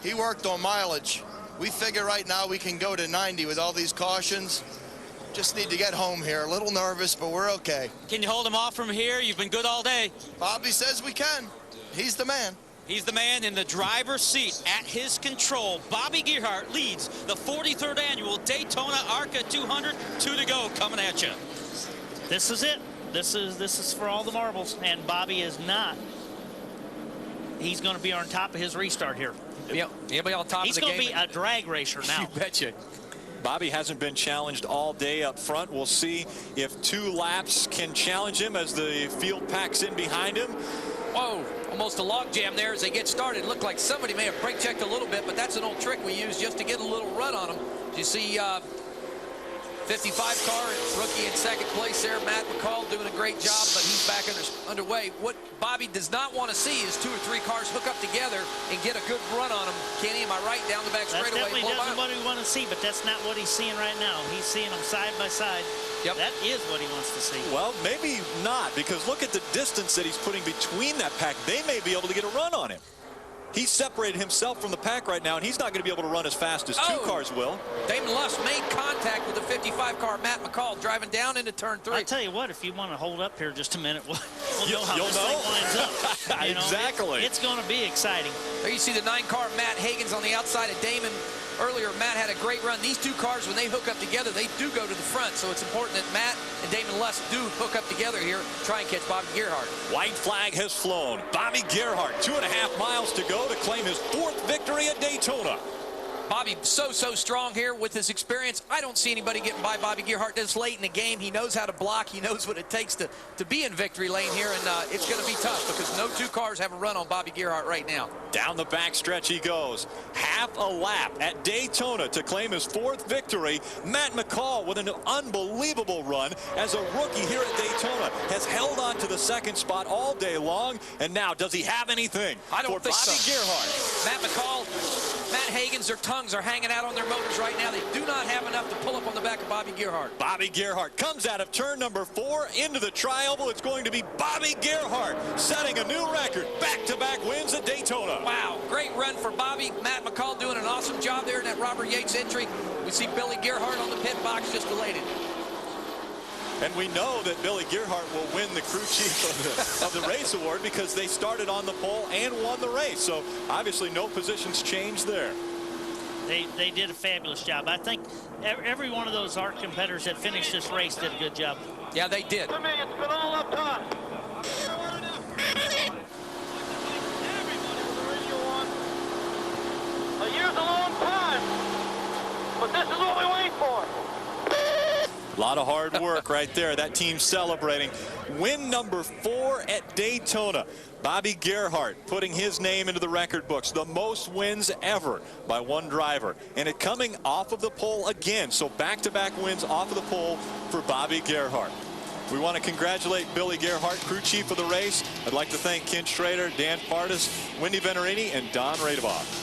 he worked on mileage. We figure right now we can go to 90 with all these cautions. Just need to get home here. A little nervous, but we're okay. Can you hold him off from here? You've been good all day. Bobby says we can. He's the man. He's the man in the driver's seat at his control. Bobby Gerhart leads the 43rd annual Daytona ARCA 200. 2 to go, coming at you. This is it. This is for all the marbles, and Bobby is not. He's going to be on top of his restart here. Yeah, he'll be on top He's of the game. He's going to be a drag racer now. You betcha. Bobby hasn't been challenged all day up front. We'll see if 2 laps can challenge him as the field packs in behind him. Whoa, almost a log jam there as they get started. Looked like somebody may have brake checked a little bit, but that's an old trick we use just to get a little run on them. You see 55 car, rookie in second place there, Matt McCall doing a great job, but he's back underway. What Bobby does not want to see is 2 or 3 cars hook up together and get a good run on them. Kenny, am I right? Down the back straightaway. That's definitely what we want to see, but that's not what he's seeing right now. He's seeing them side by side. Yep. That is what he wants to see. Well, maybe not, because look at the distance that he's putting between that pack. They may be able to get a run on him. He's separated himself from the pack right now, and he's not going to be able to run as fast as 2 cars will. Damon Luss made contact with the 55 car, Matt McCall, driving down into turn 3. I'll tell you what, if you want to hold up here just a minute, we'll know how this thing winds up. Exactly. It's going to be exciting. There you see the 9 car, Matt Hagan's on the outside of Damon. Earlier, Matt had a great run. These 2 cars, when they hook up together, they do go to the front. So it's important that Matt and Damon Luss do hook up together here, try and catch Bobby Gerhart. White flag has flown. Bobby Gerhart, 2.5 miles to go to claim his 4th victory at Daytona. Bobby so strong here with his experience. I don't see anybody getting by Bobby Gerhart this late in the game. He knows how to block. He knows what it takes to be in victory lane here, and it's going to be tough because no two cars have a run on Bobby Gerhart right now. Down the back stretch he goes. Half a lap at Daytona to claim his 4th victory. Matt McCall with an unbelievable run as a rookie here at Daytona. Has held on to the 2nd spot all day long, and now does he have anything I don't for think Bobby so. Gerhart? Matt McCall, Matt Hagan's, their tongues are hanging out on their motors right now. They do not have enough to pull up on the back of Bobby Gerhart. Bobby Gerhart comes out of turn number 4 into the tri-oval. It's going to be Bobby Gerhart setting a new record. Back-to-back wins at Daytona. Wow, great run for Bobby. Matt McCall doing an awesome job there in that Robert Yates entry. We see Billy Gerhart on the pit box just elated. And we know that Billy Gerhart will win the crew chief of the race award because they started on the pole and won the race. So obviously no positions changed there. They did a fabulous job. I think every one of those ARC competitors that finished this race did a good job. Yeah, they did. To me, it's been all up top. A year's a long time, but this is what we wait for. A lot of hard work right there. That team celebrating. Win number 4 at Daytona. Bobby Gerhart putting his name into the record books. The most wins ever by one driver. And it coming off of the pole again. So back-to-back wins off of the pole for Bobby Gerhart. We want to congratulate Billy Gerhart, crew chief of the race. I'd like to thank Ken Schrader, Dan Pardis, Wendy Venerini, and Don Radebaugh.